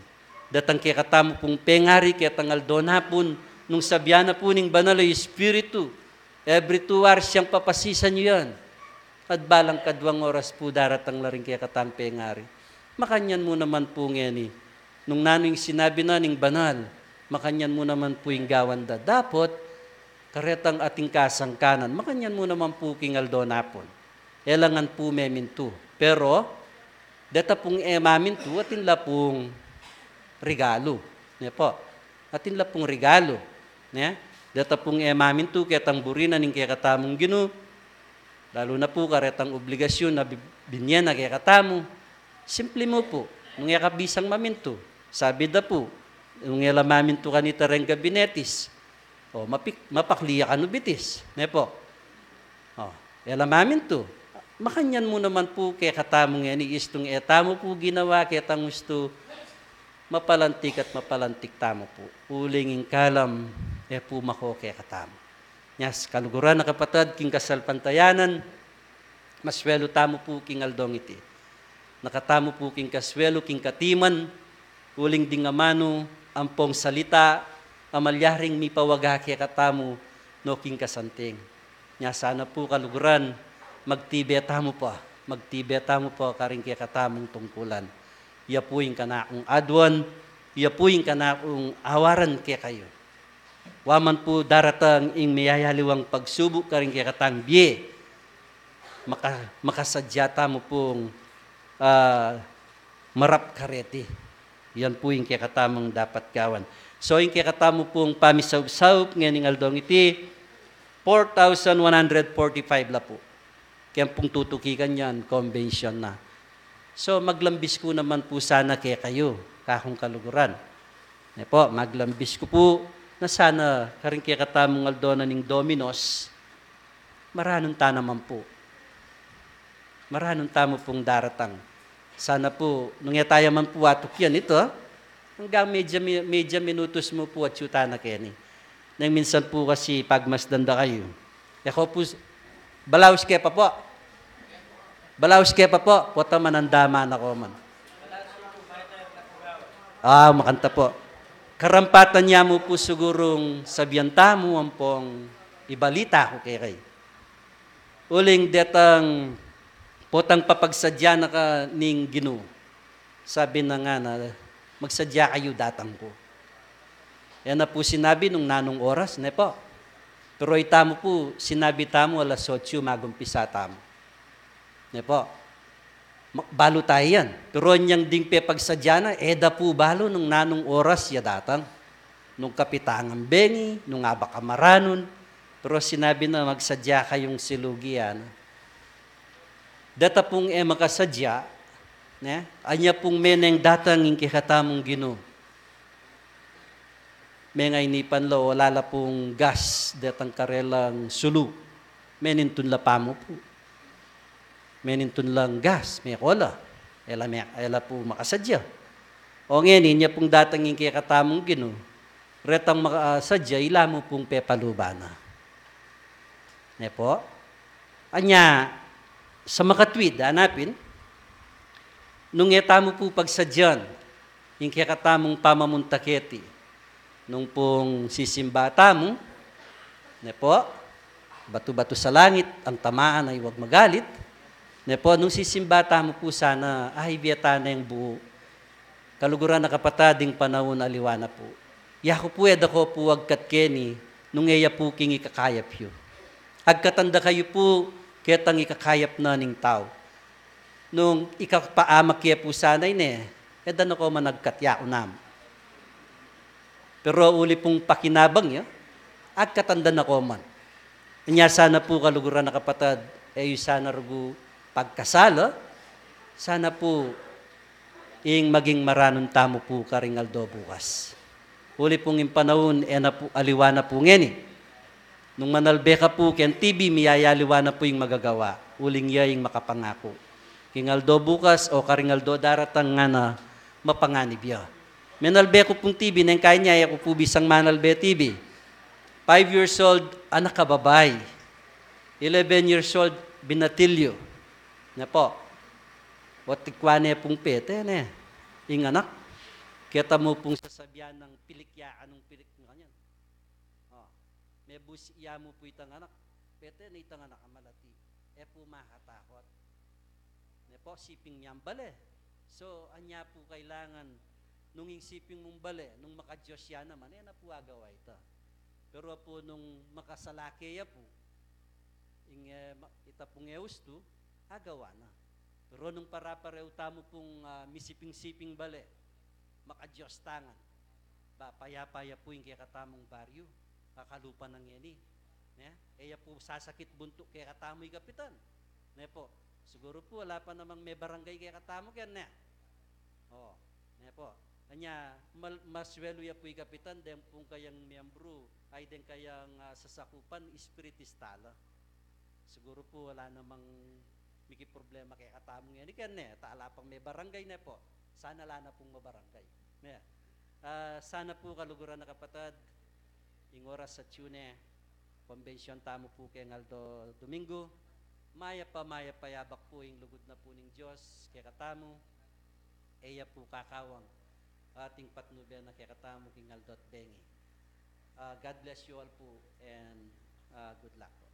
Datang kay katamo pong pengari kaya tangaldo napon, nung sabiana po ning banal ay Espiritu, every 2 hours siyang papasisan nyo yan. At balang kadwang oras po daratang laring kaya katang pengari. Makanyan mo naman po ngeni, nung naning sinabi na ning banal, makanyan mo naman po yung gawanda. Dapat, karetang ating kasangkanan, makanyan mo naman po king aldo napon. Elangan po meminto. Pero, data pong emaminto, atin la pong regalo. Po. Atin la pong regalo. Data pong emaminto, kaya tamburinan ng kaya katamong ginu. Lalo na po karetang obligasyon na binyan na kaya katamo. Simple mo po, nung yakabisang maminto, sabi da po, nung yalamaminto ka ni tareng gabinetis, mapakliya ka no bitis. Po. Yalamaminto. Makanyan mo naman po kaya katamong yan, istong etamo po ginawa, kaya tang gusto mapalantik at mapalantik tamo po. Ulinging kalam, po mako kaya katamo. Yes, kaluguran na kapatid, king kasalpantayanan, maswelo tamo po king aldong iti. Nakatamo po king kaswelo, king katiman, uling dingamano, ampong salita, amalyaring mi pawaga kaya katamo, no king kasanting. Nya sana po kaluguran, magtibeta mo po karing kaya katamong tungkulan. Iya po yung kanakong adwan, iya po yung kanakong awaran kaya kayo. Waman po daratang ing mayayaliwang pagsubok karing kaya katang biye, makasadyata mo pong marap kareti. Yan po yung kaya katamong dapat gawan. So yung kaya katamo pong pamisaw-saw, ngayon aldong iti, 4,145 la po. Kaya pong tutukikan yan, convention na. So, maglambis ko naman po sana kaya kayo, kahong kaluguran. Po, maglambis ko po na sana karing kaya katamong aldona ning Dominos, maranon ta naman po. Maranon tamo pong daratang. Sana po, nung yataya man po atok yan, ito, hanggang medya minutos mo po at yuta na kaya ni. Nang minsan po kasi pagmasdanda kayo. Ako po, balaos kaya pa po. Balaos kaya pa po. Pota manandama na ko man. Makanta po. Karampatan niya mo po sigurong sabianta mo ang pong ibalita ko kay kay. Uling detang potang papagsadya na ka ning Ginoo. Sabi na nga na magsadya kayo datang ko. Yan na po sinabi nung nanong oras, ne po. Pero itamo po, sinabi tamo alas 8 magumpisa tamo. Ne po. Balo tayo yan. Pero niyang ding pepagsadya na, eda po balo nung nanong oras ya datang. Nung kapitangang bengi, nung abakamaranon, Pero sinabi na magsadya kayong silugian. Data pong makasadya, ne? Anya pong meneng datang yung kikatamong Ginoo. Mengay ni panlo, wala la pong gas datang karelang sulu. Menintun la pamo po. Menintun lang gas, may kola. Ela po makasadya. O ngayon, niya pong datang yung kikatamong Ginoo. Retang makasadya, ila mo pong pepalubana. Ne po? Anya, sa makatwid, hanapin, nung etamo po pagsadyan, yung kikatamong pamamuntaketi, nung pong sisimba tamo, ne po, bato-bato sa langit, ang tamaan ay huwag magalit, ne po, nung sisimba tamo po sana, ay biyata na yung buo, kaluguran na kapatading panahon aliwana po. Yako po edako po agkat keni, nung eya po king ikakayap yu. Agkatanda kayo po, ketang ikakayap na ning tao. Nung ikapaamak kaya po sanay ne, edan ako managkatya unam. Pero uli pong pakinabang ya, agkatanda na ko man. Inya sana po kaluguran na kapatad, sana rugo pagkasala, sana po ing maging maranon tamo po karingaldo bukas. Uli pong yung panahon, na po, aliwa na po ngeni. Nung manalbe ka po, ken TV, miyayaliwa na po yung magagawa. Uling yaying makapangako. Kingaldo bukas o karingaldo daratang nga na mapanganib ya. Menalbe ko pong TV, nang kaya niya, ako po bisang manalbe TV. 5 years old, anak kababay. 11 years old, binatilyo. Na po, watikwane pong pete, ne. Ing anak, kita mo pong sasabihan ng pilikyaan ng pilik ng kanyan. May busi iya mo po itang anak. Pete na itang anak amalati. Po makatakot. Ne po, siping niyang bale. So, anya po kailangan nung siping mong bale, nung makadiyos siya naman, na po agawa ito. Pero po nung makasalake po, ita pong eusto, agawa na. Pero nung para-pareho tamo pong misiping-siping bale, makadiyos tangan, ba, paya-paya po yung kakatamong baryo, kakalupa ng yeni. Eya po sasakit bunto kaya katamoy kapitan. Ne po, siguro po wala pa namang may barangay kaya katamo kaya ne. Ne po. Kanya, maswelo ya po yung kapitan, den pong kayang miyembro, ay den kayang sasakupan, espiritistala. Siguro po wala namang miki problema kaya katamong yan. Kaya ne, taala pang may barangay ne po. Sana lana pong mabarangay. Ne. Sana po kaluguran na kapatad, ing oras sa tune, konbensyon tamo po kay Ngaldo Domingo, maya pa yabak po yung lugod na po ng Diyos, kaya katamo, eya po kakawang ating patnubyan na kaya katamo kay Ngaldo at Bengi. God bless you all po and good luck po.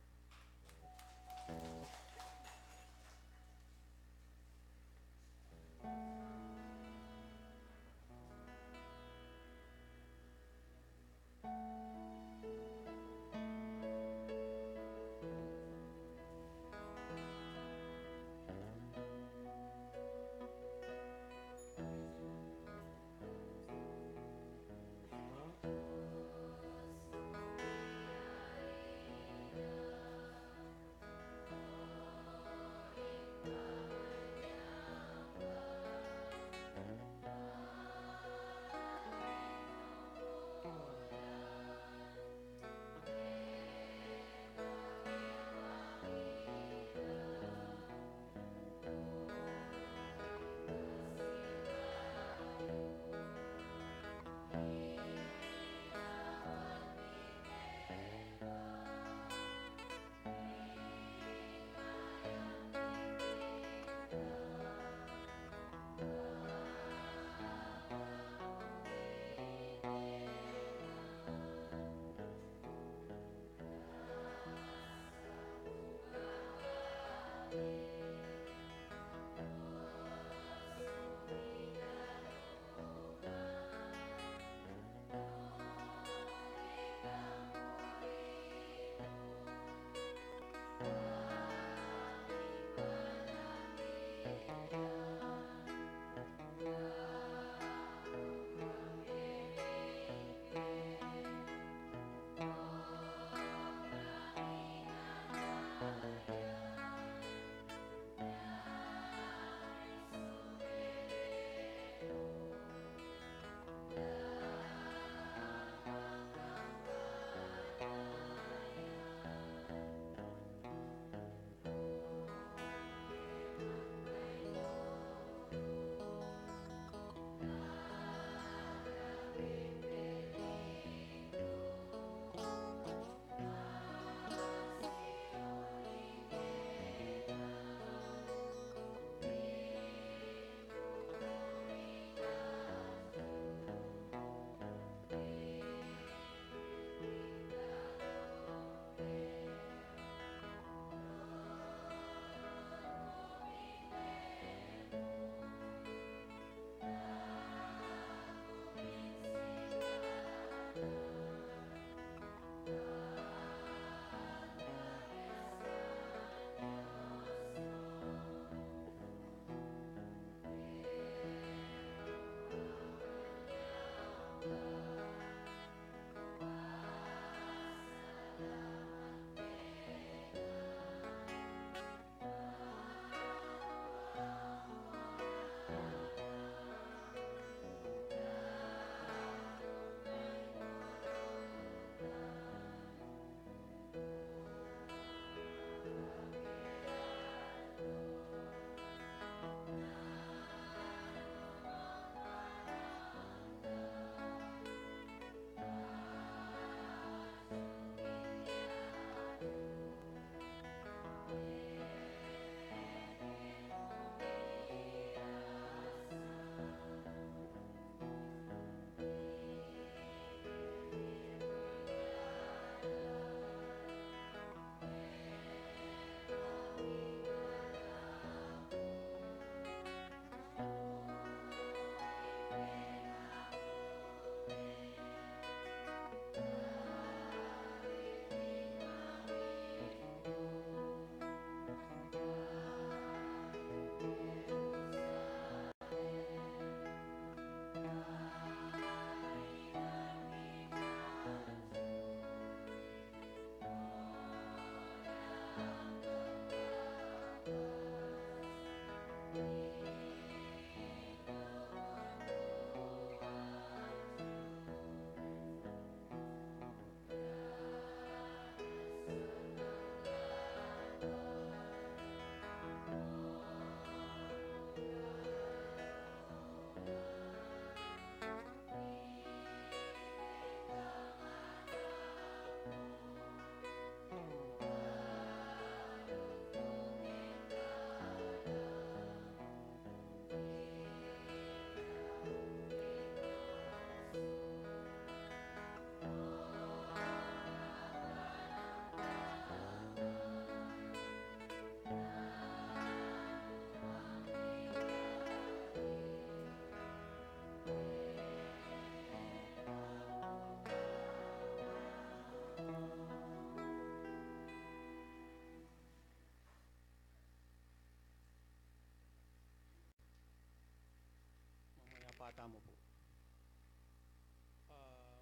tamo po.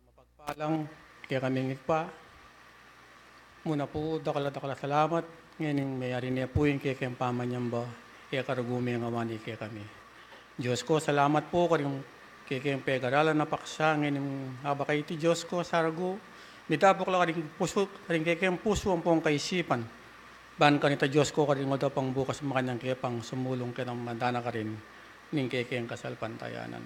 Mapagpalang kaya kami ngigpa. Muna po, dakala salamat. Ngayon may-ari niya po yung kaya pamanyang ba, kaya karugumi ang awani kaya kami. Diyos ko, salamat po karing kaya pegaralan na paksa, ngayon haba kay ti Diyos ko, sarago. Mitapok lang karing puso, karing kaya puso ang pong kaisipan. Ban kanita Diyos ko, karing mo daw pang bukas makanyang kaya pang sumulong ka ng mandana ka rin, ning kaya kasal pantayanan.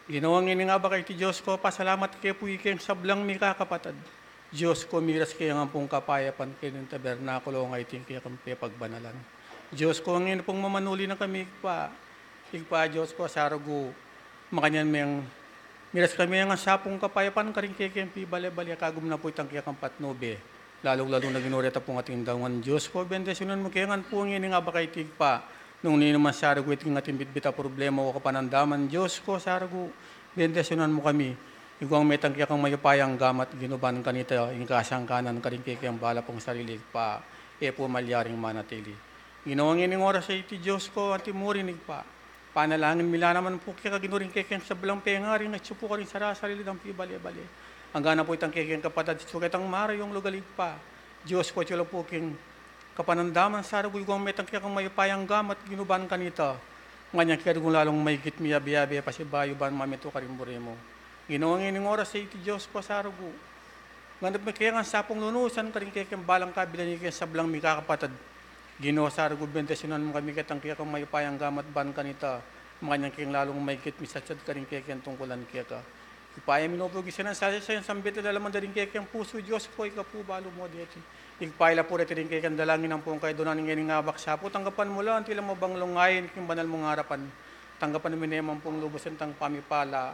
Ginawang ini nga ba kay ti Diyos ko, pasalamat kaya po ikayang sablang mi kakapatad. Diyos ko, miras kaya nga pong kapayapan kayo ng tabernakulo nga iting kaya kami pagbanalan. Diyos ko, ang pong mamanuli na kami Igpa, Diyos ko, sarago, makanyan mayang, miras kami nga sapong kapayapan karing kaya bale-bale, kagum na po itang kaya kang patnobe. Lalo na ginureta pong ating dawan. Diyos ko, bendesyonan mo kaya nga po ang ini nga ba kay tigpa. Nung ninuman sarago iting ating bitbita problema o kapanandaman. Diyos ko, sarago, bendesyonan mo kami. Iguang may tangkya kang mayupayang gamat, ginuban kanita, yung kasyang kanan, karingkiki ang bala pong sarili, pa, po malyaring manatili. Ginawang ining oras sa iti Diyos ko, at timurinig pa. Panalangin mila naman po kaya ginuring kikeng sa belang pengaring, at supo ka rin sarili ng pibali-bali. Ang gana po itang kikeng kapatad, suketang mara yung lugalig pa. Diyos ko, tiyalo po king kapanandaman, sarago, iguang may tangkya kang mayupayang gamat, ginuban kanita. Nganyang kaya kung lalong may git miyabi-yabi, pasibayo ban mamito ka rin mo. Ginawang ining oras sa iti Diyos ko, sarago. Nganap may kaya nga sapong lunusan, karing kaya balang kabilan niya sa blang may kakapatad. Ginawa sarago, bendesyonan mo kami katang kaya kang mayupayang gamat ban kanita. Makanyang kayang lalong may kit misatsad karing kaya tungkulan kaya ka. Ipaya minupogi siya ng sasya sa sambit na dalaman daring kaya puso, Diyos ko, ikapu balo mo dito. Ipaya po rin rin kaya dalangin ang pong kayo doon ng ngayon nga baksapo. Tanggapan mo lang, tila mo bang lungayin, kung banal mong harapan. Tanggapan mo naman pong lubusan tang pamipala.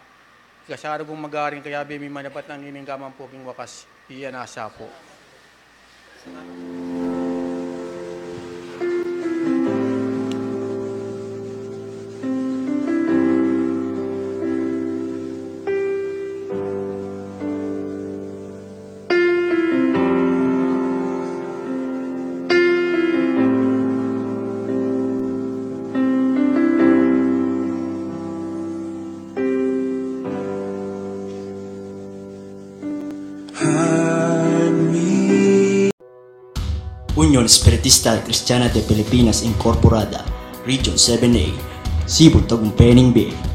Kasaro kong magaring kaya bimi manapat ng ininggaman po king wakas. Iyan asa po. Unión Espiritista Cristiana de Pilipinas Incorporada, Region 7A, Cebu, Tagumpay, B.